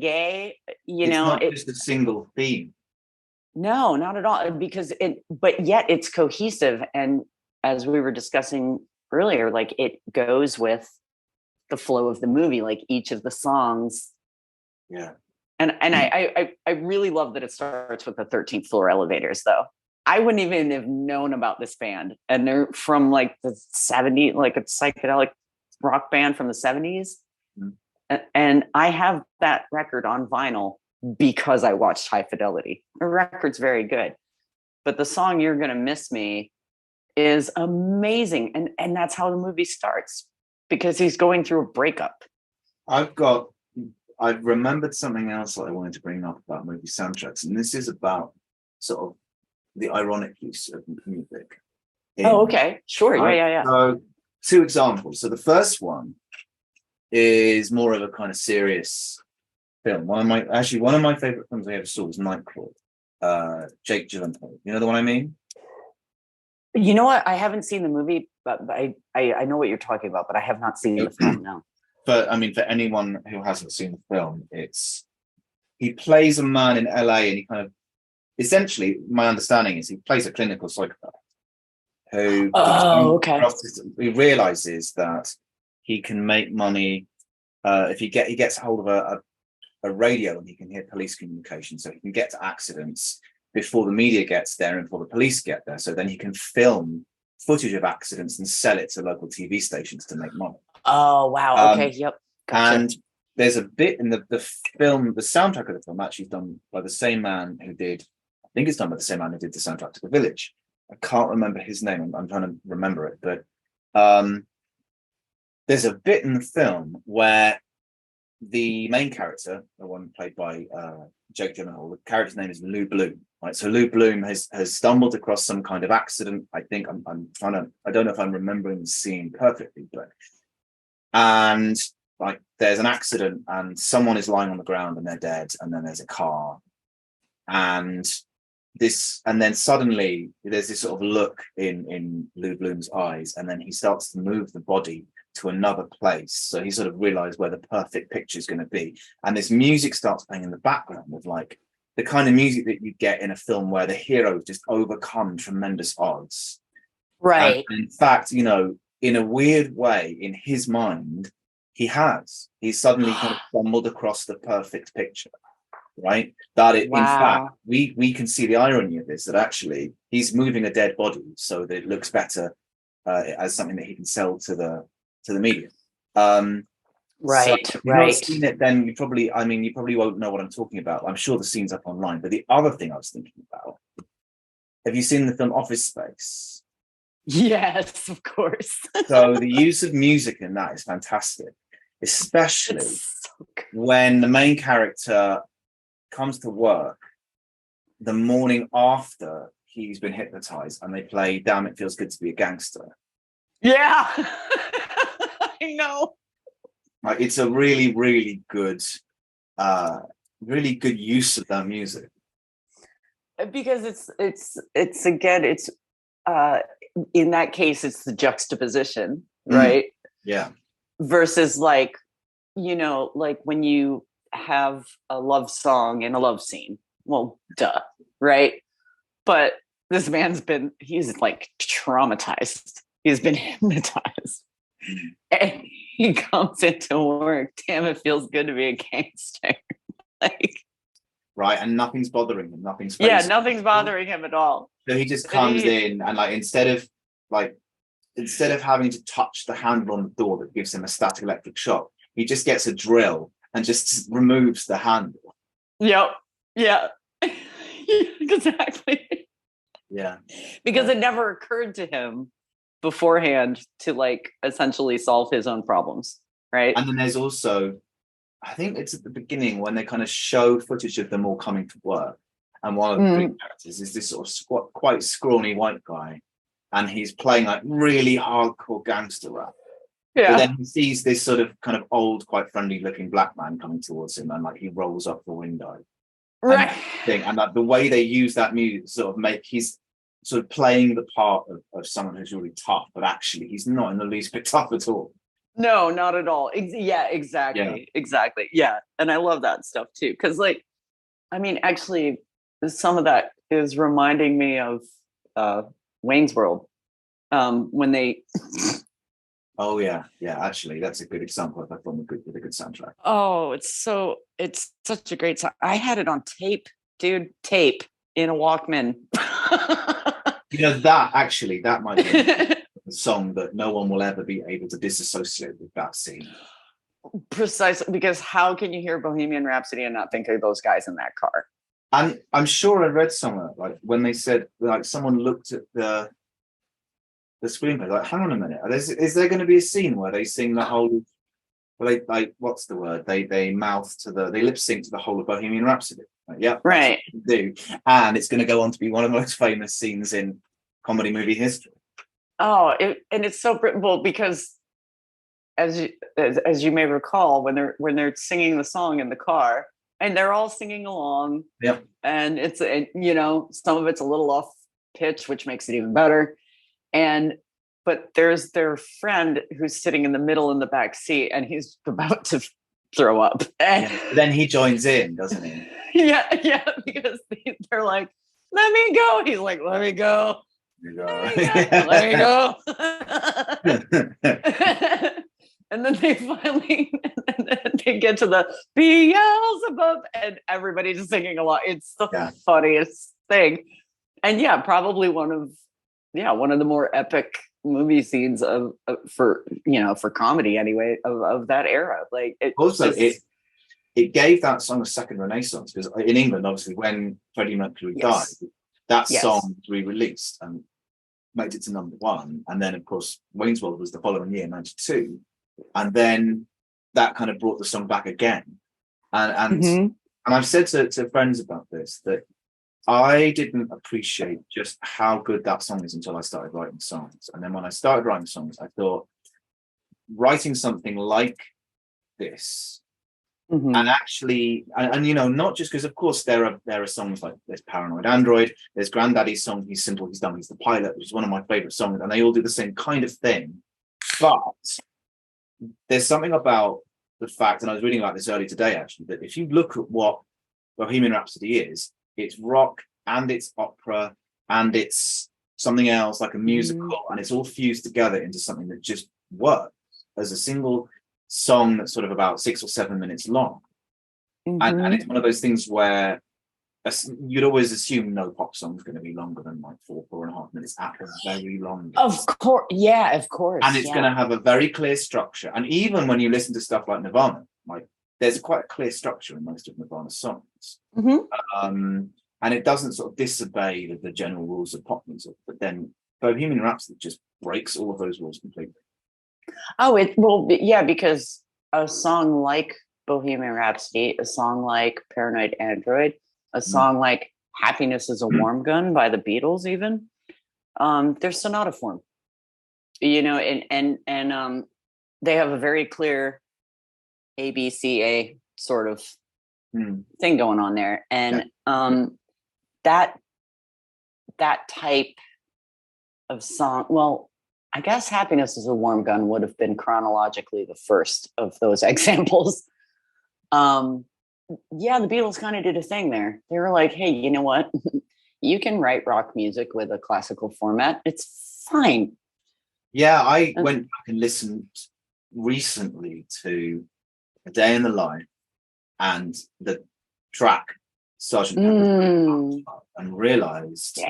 Gaye. It's not just a single theme. No, not at all. But yet it's cohesive, and as we were discussing earlier, like it goes with the flow of the movie, like each of the songs. Yeah. And I really love that it starts with the 13th floor elevators, though. I wouldn't even have known about this band. And they're from like the 70s, like a psychedelic rock band from the 70s. Mm-hmm. And I have that record on vinyl because I watched High Fidelity. The record's very good. But the song You're Gonna Miss Me is amazing, and that's how the movie starts, because he's going through a breakup. I've remembered something else that I wanted to bring up about movie soundtracks, and this is about sort of the ironic use of music. Okay, sure. Yeah. So 2 examples. So the first one is more of a kind of serious film. One of my favorite films I ever saw was Nightcrawler. Jake Gyllenhaal. You know the one I mean? You know what? I haven't seen the movie, but I know what you're talking about, but I have not seen the film. No. But I mean, for anyone who hasn't seen the film, he plays a man in LA, and he kind of, essentially, my understanding is he plays a clinical psychopath who he realizes that he can make money if he gets hold of a radio, and he can hear police communication, so he can get to accidents before the media gets there and before the police get there. So then he can film footage of accidents and sell it to local TV stations to make money. Oh, wow. Okay. Yep. Gotcha. And there's a bit in the film, the soundtrack of the film actually is done by the same man who did, I think it's done by the same man who did the soundtrack to The Village. I can't remember his name. I'm trying to remember it. But there's a bit in the film where the main character, the one played by Jake Gyllenhaal, the character's name is Lou Bloom. Right, so Lou Bloom has stumbled across some kind of accident. I think I'm trying to. I don't know if I'm remembering the scene perfectly, and like there's an accident and someone is lying on the ground and they're dead, and then there's a car, and then suddenly there's this sort of look in Lou Bloom's eyes, and then he starts to move the body to another place. So he sort of realized where the perfect picture is going to be, and this music starts playing in the background of like the kind of music that you get in a film where the hero just overcome tremendous odds. Right. And in fact, in a weird way, in his mind, he's suddenly kind of stumbled across the perfect picture. right? That it, in fact, Wow. we can see the irony of this, that actually he's moving a dead body so that it looks better as something that he can sell to the media. So Right, if you've not right. seen it, then you probably won't know what I'm talking about. I'm sure the scene's up online. But the other thing I was thinking about, have you seen the film Office Space? Yes, of course. So the use of music in that is fantastic, especially It's so good. when the main character comes to work the morning after he's been hypnotized and they play Damn It Feels Good to Be a Gangster. Yeah. I know. Like, it's a really, really good use of that music. Because it's again, it's uh in that case, it's the juxtaposition, right? Yeah. Versus like, like when you have a love song in a love scene. Well, duh, right? But this man's he's like traumatized. He's been hypnotized. And he comes into work. Damn, it feels good to be a gangster. Like, Right. And nothing's bothering him. Nothing's yeah, facing nothing's him. bothering him at all. So he just comes in and like instead of having to touch the handle on the door that gives him a static electric shock, he just gets a drill and just removes the handle. Yep. Yeah. Exactly. Yeah. Because it never occurred to him beforehand to like essentially solve his own problems. Right. And then there's also, I think it's at the beginning when they kind of show footage of them all coming to work. And one of the three characters is this sort of quite scrawny white guy. And he's playing like really hardcore gangster rap. Yeah. But then he sees this sort of kind of old, quite friendly looking black man coming towards him, and like he rolls up the window. Right. And like the way they use that music sort of he's sort of playing the part of someone who's really tough, but actually he's not in the least bit tough at all. No, not at all. Yeah, exactly. Yeah. Exactly. Yeah. And I love that stuff too. Cause like, I mean, actually, some of that is reminding me of Wayne's World. When they Oh yeah. Actually, that's a good example of a film with a good soundtrack. Oh, it's such a great song. I had it on tape, dude, tape in a Walkman. That might be a song that no one will ever be able to disassociate with that scene. Precisely, because how can you hear Bohemian Rhapsody and not think of those guys in that car? And I'm sure I read somewhere like when they said like someone looked at the screenplay like, hang on a minute, is there going to be a scene where they sing the whole? Well, they like what's the word? They lip sync to the whole of Bohemian Rhapsody. Like, yeah, right. Do, and it's going to go on to be one of the most famous scenes in comedy movie history. Oh, and it's so well because as you may recall, when they're singing the song in the car, and they're all singing along. Yep. And it's some of it's a little off pitch, which makes it even better. But there's their friend who's sitting in the middle in the back seat, and he's about to throw up. Then he joins in, doesn't he? Yeah, because they're like, "Let me go." He's like, "Let me go." Let me go. And then they finally they get to the Beelzebub, and everybody's singing along. It's the funniest thing, and probably one of the more epic movie scenes for comedy anyway of that era. Like it gave that song a second renaissance, because in England, obviously, when Freddie Mercury died, that song was re-released and made it to number one. And then, of course, Wayne's World was the following year, 92. And then that kind of brought the song back again. And I've said to friends about this, that I didn't appreciate just how good that song is until I started writing songs. And then when I started writing songs, I thought writing something like this, and actually, not just because, of course, there are songs like there's Paranoid Android, there's Granddaddy's song, He's Simple, He's Dumb, He's the Pilot, which is one of my favorite songs, and they all do the same kind of thing. But there's something about the fact, and I was reading about this earlier today, actually, that if you look at what Bohemian Rhapsody is, it's rock and it's opera and it's something else like a musical, and it's all fused together into something that just works as a single song that's sort of about 6 or 7 minutes long. And it's one of those things where you'd always assume no pop song's going to be longer than like 4.5 minutes at the very longest. Of course, yeah, of course. And it's going to have a very clear structure. And even when you listen to stuff like Nirvana, like there's quite a clear structure in most of Nirvana's songs. And it doesn't sort of disobey the general rules of pop music. But then Bohemian Rhapsody just breaks all of those rules completely. Yeah, because a song like Bohemian Rhapsody, a song like Paranoid Android, a song like Happiness is a Warm Gun by the Beatles, even, they're sonata form, and they have a very clear ABCA sort of thing going on there. And that type of song, well, I guess Happiness is a Warm Gun would have been chronologically the first of those examples. Yeah, the Beatles kind of did a thing there. They were like, hey, you know what? You can write rock music with a classical format. It's fine. Yeah, I went back and listened recently to A Day in the Life and the track Sergeant Pepper's and realized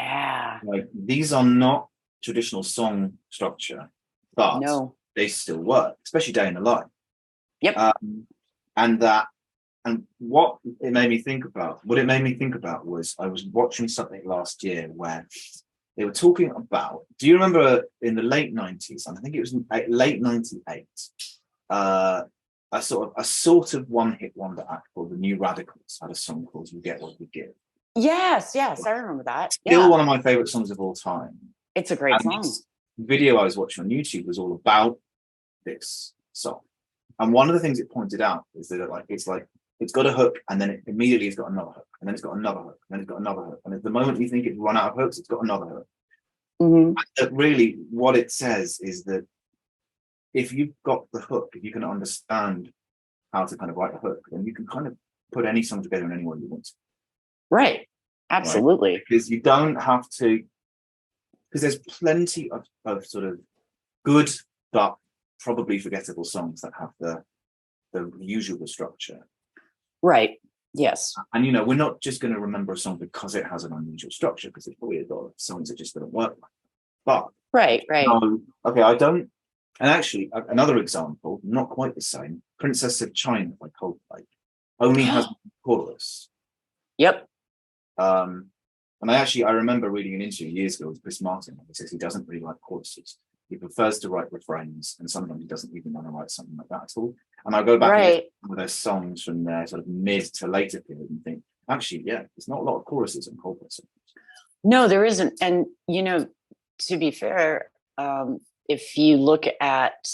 like these are not traditional song structure, but they still work, especially Day in the Life. And what it made me think about was I was watching something last year where they were talking about, do you remember in the late 90s, I think it was late 98, a sort of one-hit wonder act called the New Radicals had a song called You Get What You Give. Yes, I remember that. Still one of my favorite songs of all time. It's a great song. The video I was watching on YouTube was all about this song. And one of the things it pointed out is that it's got a hook, and then it immediately has got another hook, and then it's got another hook, and then it's got another hook. And at the moment you think it's run out of hooks, it's got another hook. But really, what it says is that if you've got the hook, if you can understand how to kind of write a hook, then you can kind of put any song together in any way you want to. Right. Absolutely. Right? Because you don't have to, because there's plenty of sort of good but probably forgettable songs that have the usual structure. Right. Yes. And we're not just going to remember a song because it has an unusual structure, because there's probably a lot of songs that just don't work like that. But right. Okay, I don't. And actually, another example, not quite the same, Princess of China by Coldplay only has a chorus. Yep. And I remember reading an interview years ago with Chris Martin. He says he doesn't really like choruses. He prefers to write refrains, and sometimes he doesn't even want to write something like that at all. And I go back and listen to their songs from their sort of mid to later period and think, actually, there's not a lot of choruses in Coldplay songs. No, there isn't. And, to be fair, if you look at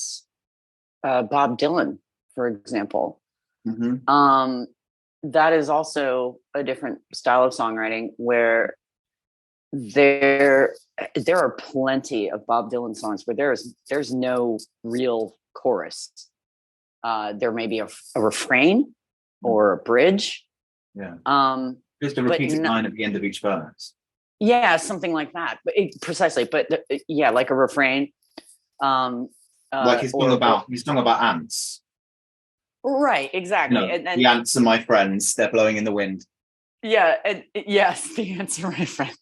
Bob Dylan, for example, that is also a different style of songwriting where there are plenty of Bob Dylan songs where there's no real chorus. There may be a refrain or a bridge. Yeah. Just a repeated line at the end of each verse. Yeah, something like that. But precisely. But like a refrain. Like his song about ants. Right. Exactly. And the ants are my friends. They're blowing in the wind. Yeah. And yes, the ants are my friends.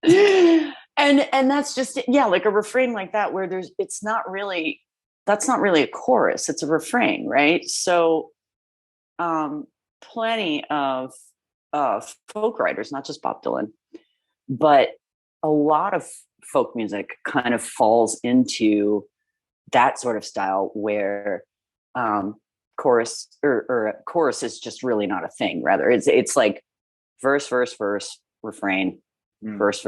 and that's just like a refrain like that where that's not really a chorus, it's a refrain, right? So plenty of folk writers, not just Bob Dylan, but a lot of folk music kind of falls into that sort of style where chorus or chorus is just really not a thing. Rather it's like verse, refrain, verse,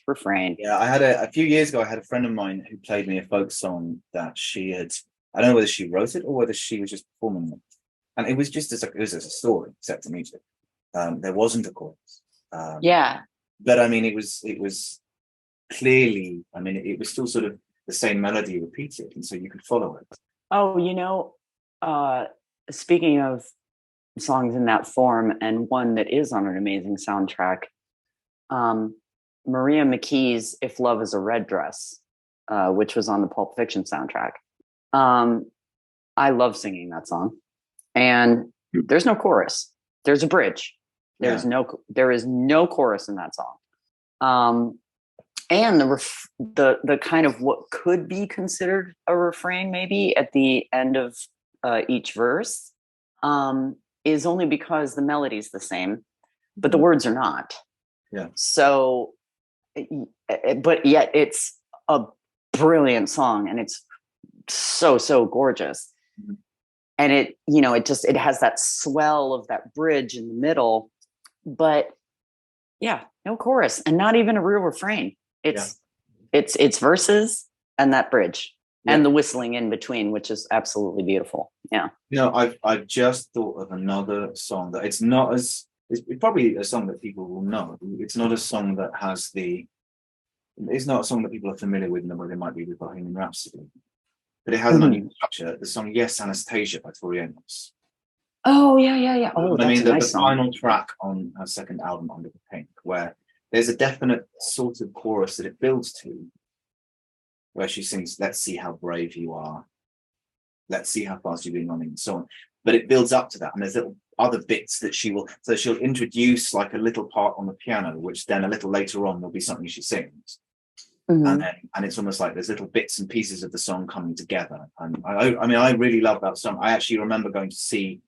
refrain. Yeah, I had a few years ago, I had a friend of mine who played me a folk song that she had, I don't know whether she wrote it or whether she was just performing it. And it was just as a story, set to music. There wasn't a chorus. But I mean, it was clearly, it was still sort of the same melody repeated, and so you could follow it. Oh, speaking of songs in that form, and one that is on an amazing soundtrack, Maria McKee's "If Love Is a Red Dress," which was on the Pulp Fiction soundtrack. I love singing that song, and There's no chorus. There's a bridge. There is no chorus in that song. And the kind of what could be considered a refrain, maybe at the end of each verse, is only because the melody's the same, but the words are not. Yeah. So, but yet it's a brilliant song, and it's so gorgeous. Mm-hmm. And it has that swell of that bridge in the middle, but yeah, no chorus and not even a real refrain. It's verses and that bridge and the whistling in between, which is absolutely beautiful. Yeah. I've just thought of another song that it's probably a song that people will know. It's not a song that it's not a song that people are familiar with in the way they might be with Bohemian Rhapsody. But it has an unusual structure. The song "Yes, Anastasia" by Tori Amos. Oh yeah. Oh, that's a nice the final track on her second album, Under the Pink, where there's a definite sort of chorus that it builds to, where she sings, "Let's see how brave you are. Let's see how fast you've been running," and so on. But it builds up to that, and there's little other bits that she'll introduce like a little part on the piano, which then a little later on will be something she sings. Mm-hmm. And it's almost like there's little bits and pieces of the song coming together. And I really love that song. I actually remember going to see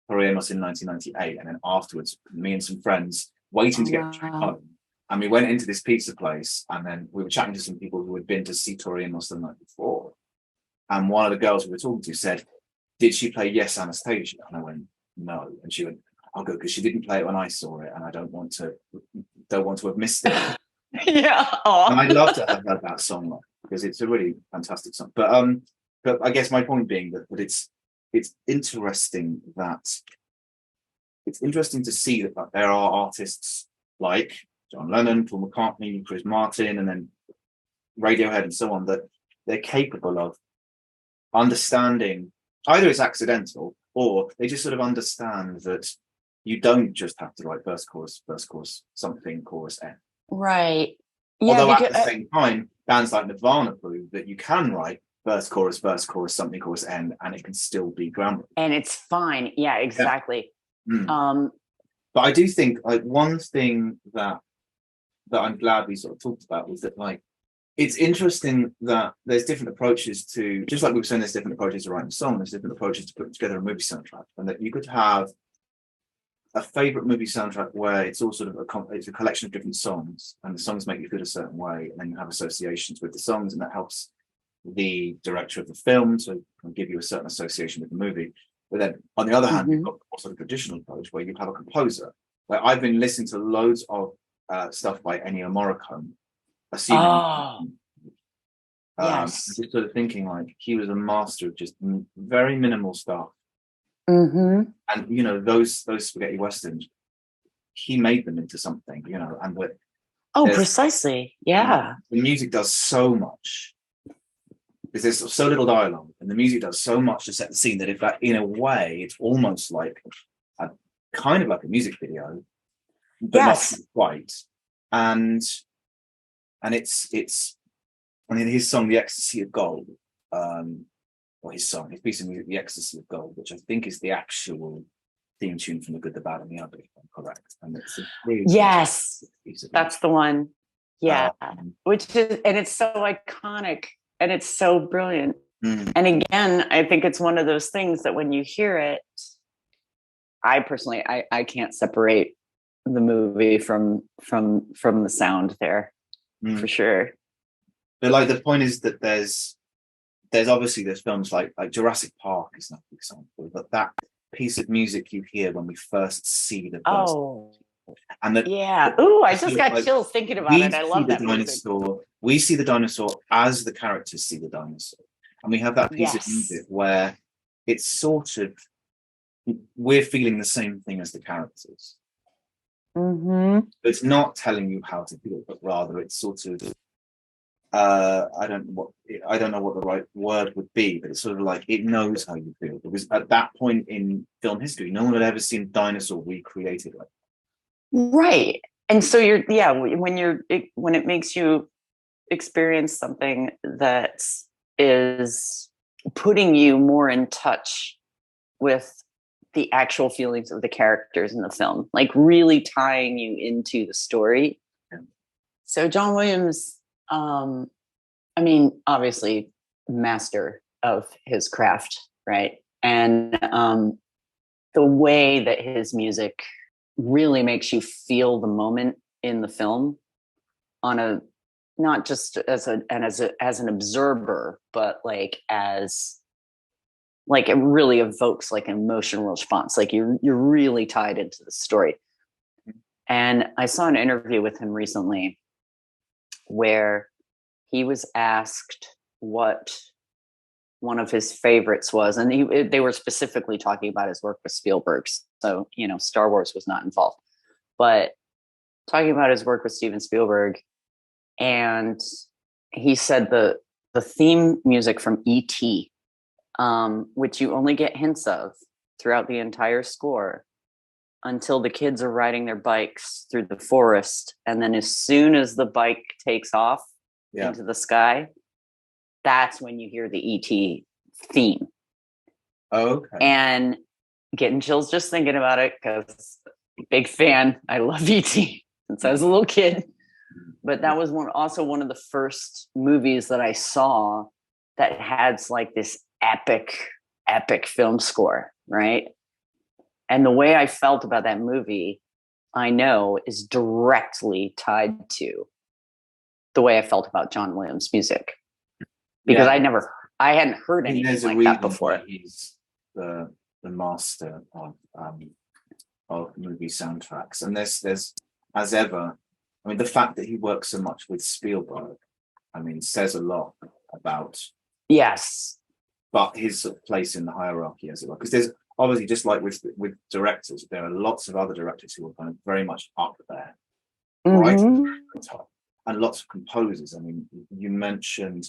Tori Amos in 1998, and then afterwards, me and some friends waiting to get the train home. And we went into this pizza place, and then we were chatting to some people who had been to see Tori Amos the night before. And one of the girls we were talking to said, "Did she play Yes, Anastasia?" And I went, "No." And she went, "Oh, good, because she didn't play it when I saw it, and I don't want to have missed it." Yeah. And I'd love to have heard that song because it's a really fantastic song. But I guess my point being that it's interesting to see that there are artists like John Lennon, Paul McCartney, Chris Martin, and then Radiohead and so on, that they're capable of understanding. Either it's accidental, or they just sort of understand that you don't just have to write verse, chorus, something, chorus, end. Right. Yeah, although at the same time, bands like Nirvana prove that you can write verse, chorus, something, chorus, end, and it can still be groundbreaking. And it's fine. Yeah, exactly. Yeah. But I do think one thing that I'm glad we sort of talked about was that it's interesting that there's different approaches to, just like we were saying, there's different approaches to writing a song, there's different approaches to putting together a movie soundtrack, and that you could have a favorite movie soundtrack where it's all sort of it's a collection of different songs, and the songs make you feel a certain way, and then you have associations with the songs, and that helps the director of the film to give you a certain association with the movie. But then on the other hand, you've got also the traditional approach where you have a composer. Where I've been listening to loads of stuff by Ennio Morricone. Yes. Just sort of thinking he was a master of just very minimal stuff. Mm-hmm. And those spaghetti westerns, he made them into something, and precisely. Yeah. The music does so much because there's so little dialogue, and the music does so much to set the scene that in a way it's almost like kind of like a music video, but not quite. And it's his song "The Ecstasy of Gold," his piece of music, "The Ecstasy of Gold," which I think is the actual theme tune from The Good, the Bad, and the Ugly, if I'm correct. And it's a really that's the one. Yeah, which is, and it's so iconic and it's so brilliant. And again, I think it's one of those things that when you hear it, I personally, I can't separate the movie from the sound there, for sure. But the point is that there's obviously films like Jurassic Park is not an example, but that piece of music you hear when we first see the first, and that I just got chills thinking about it. I love that dinosaur. We see the dinosaur as the characters see the dinosaur, and we have that piece of music where it's sort of we're feeling the same thing as the characters. It's not telling you how to feel, but rather it's sort of I don't know what the right word would be, but it's sort of like it knows how you feel, because at that point in film history, no one had ever seen a dinosaur recreated like that. Right. And so when it makes you experience something that is putting you more in touch with the actual feelings of the characters in the film, like really tying you into the story. Yeah. So John Williams, I mean, obviously master of his craft, right? And the way that his music really makes you feel the moment in the film on a, not just as an observer, but like as like it really evokes like an emotional response. Like you're really tied into the story. And I saw an interview with him recently where he was asked what one of his favorites was, and they were specifically talking about his work with Spielberg. So, you know, Star Wars was not involved, but talking about his work with Steven Spielberg. And he said the theme music from E.T., which you only get hints of throughout the entire score until the kids are riding their bikes through the forest. And then as soon as the bike takes off into the sky, that's when you hear the E.T. theme. Okay. And getting chills just thinking about it, because big fan. I love E.T. since I was a little kid. But that was also one of the first movies that I saw that had like this epic film score, right? And the way I felt about that movie, I know, is directly tied to the way I felt about John Williams' music. Because I hadn't heard anything like that before. He's the master of movie soundtracks, and there's as ever. I mean, the fact that he works so much with Spielberg, I mean, says a lot about but his place in the hierarchy as well. Because there's obviously, just like with directors, there are lots of other directors who are kind of very much up there, right at the top, and lots of composers. I mean, you mentioned.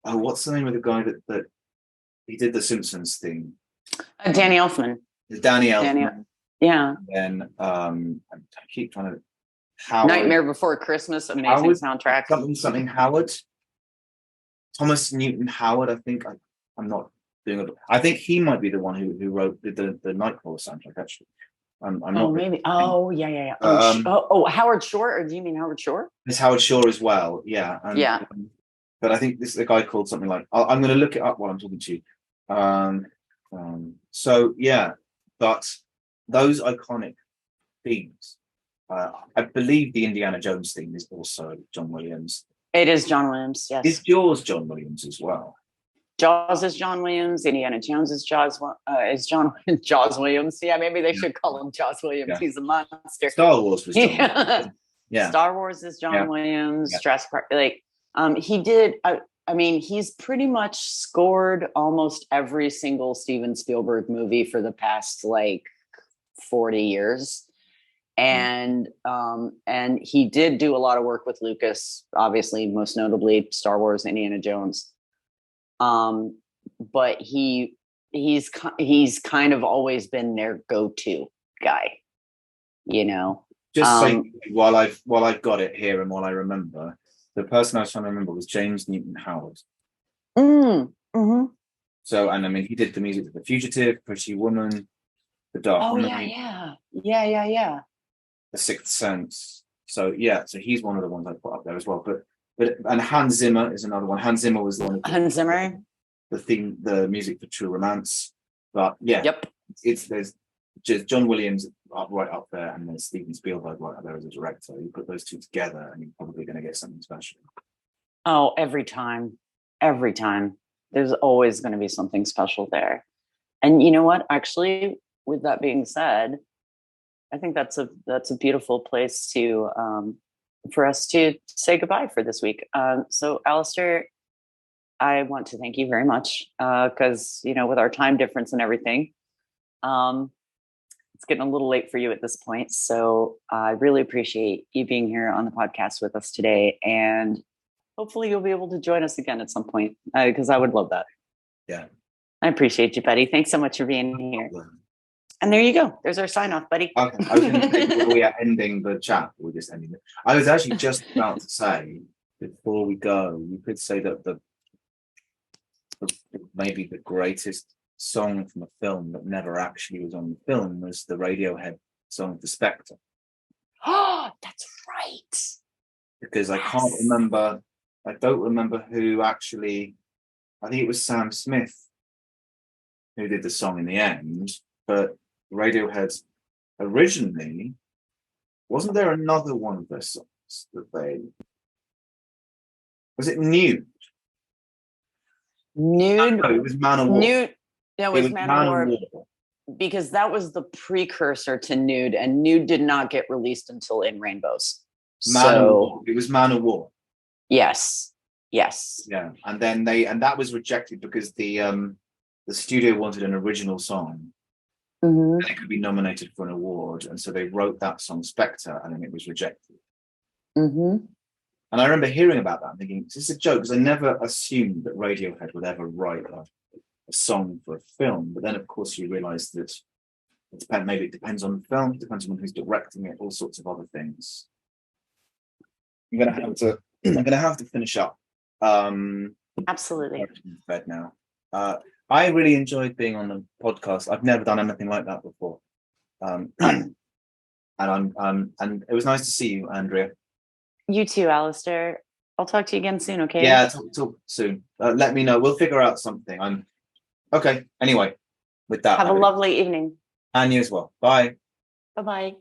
What's the name of the guy that he did the Simpsons theme? Danny Elfman. Danny Elfman. Yeah. And then I keep trying to. Howard, Nightmare Before Christmas, amazing soundtrack. Something Howard. Thomas Newton Howard, I think. I'm not doing it. I think he might be the one who wrote the Nightcrawler soundtrack. Actually, I'm not. Maybe. Oh, yeah. Howard Shore, or do you mean Howard Shore? It's Howard Shore as well. Yeah. And, but I think this is a guy called something like. I'm going to look it up while I'm talking to you. So yeah, but those iconic themes. I believe the Indiana Jones theme is also John Williams. It is John Williams, yes. Is Jaws John Williams as well? Jaws is John Williams. Indiana Jones is Jaws Williams. Yeah, maybe they should call him Jaws Williams. Yeah. He's a monster. Star Wars was John Williams. Yeah. Star Wars is John Williams. Jurassic Park. Like, he did. I mean, he's pretty much scored almost every single Steven Spielberg movie for the past like 40 years. And he did do a lot of work with Lucas, obviously, most notably Star Wars, Indiana Jones. But he's kind of always been their go-to guy, you know. Just saying, while I've got it here and while I remember, the person I was trying to remember was James Newton Howard. Mm-hmm. So, and I mean, he did the music for The Fugitive, Pretty Woman, The Dark Knight. Yeah. The Sixth Sense. So he's one of the ones I put up there as well. But Hans Zimmer is another one. Hans Zimmer was the one. Hans Zimmer. The music for True Romance. But yeah, there's just John Williams right up there, and then Steven Spielberg right up there as a director. You put those two together, and you're probably going to get something special. Oh, every time, there's always going to be something special there. And you know what? Actually, with that being said, I think that's a beautiful place to for us to say goodbye for this week. So, Alastair, I want to thank you very much because with our time difference and everything, it's getting a little late for you at this point. So, I really appreciate you being here on the podcast with us today, and hopefully, you'll be able to join us again at some point because I would love that. Yeah, I appreciate you, buddy. Thanks so much for being here. And there you go. There's our sign off, buddy. Okay. I was going to say, we are ending the chat. We're just ending it. I was actually just about to say, before we go, you could say that the maybe the greatest song from a film that never actually was on the film was the Radiohead song "The Spectre." Oh, that's right. Because I can't remember. I don't remember who actually. I think it was Sam Smith who did the song in the end. But Radiohead originally, wasn't there another one of their songs that they? Was it Nude? Nude. No, it was Man of War. Nude. No, it was Man of War. War. Because that was the precursor to Nude, and Nude did not get released until In Rainbows. Man of War. It was Man of War. Yes. Yes. Yeah, and then that was rejected because the studio wanted an original song, and it could be nominated for an award, and so they wrote that song Spectre, and then it was rejected. And I remember hearing about that and thinking, is this a joke? Because I never assumed that Radiohead would ever write a song for a film. But then, of course, you realise that maybe it depends on the film, it depends on who's directing it, all sorts of other things. I'm gonna have to finish up. Absolutely. Bed now. I really enjoyed being on the podcast. I've never done anything like that before. And it was nice to see you, Andrea. You too, Alastair. I'll talk to you again soon, okay? Yeah, talk soon. Let me know. We'll figure out something. Okay. Anyway, with that, have a lovely evening. And you as well. Bye. Bye-bye.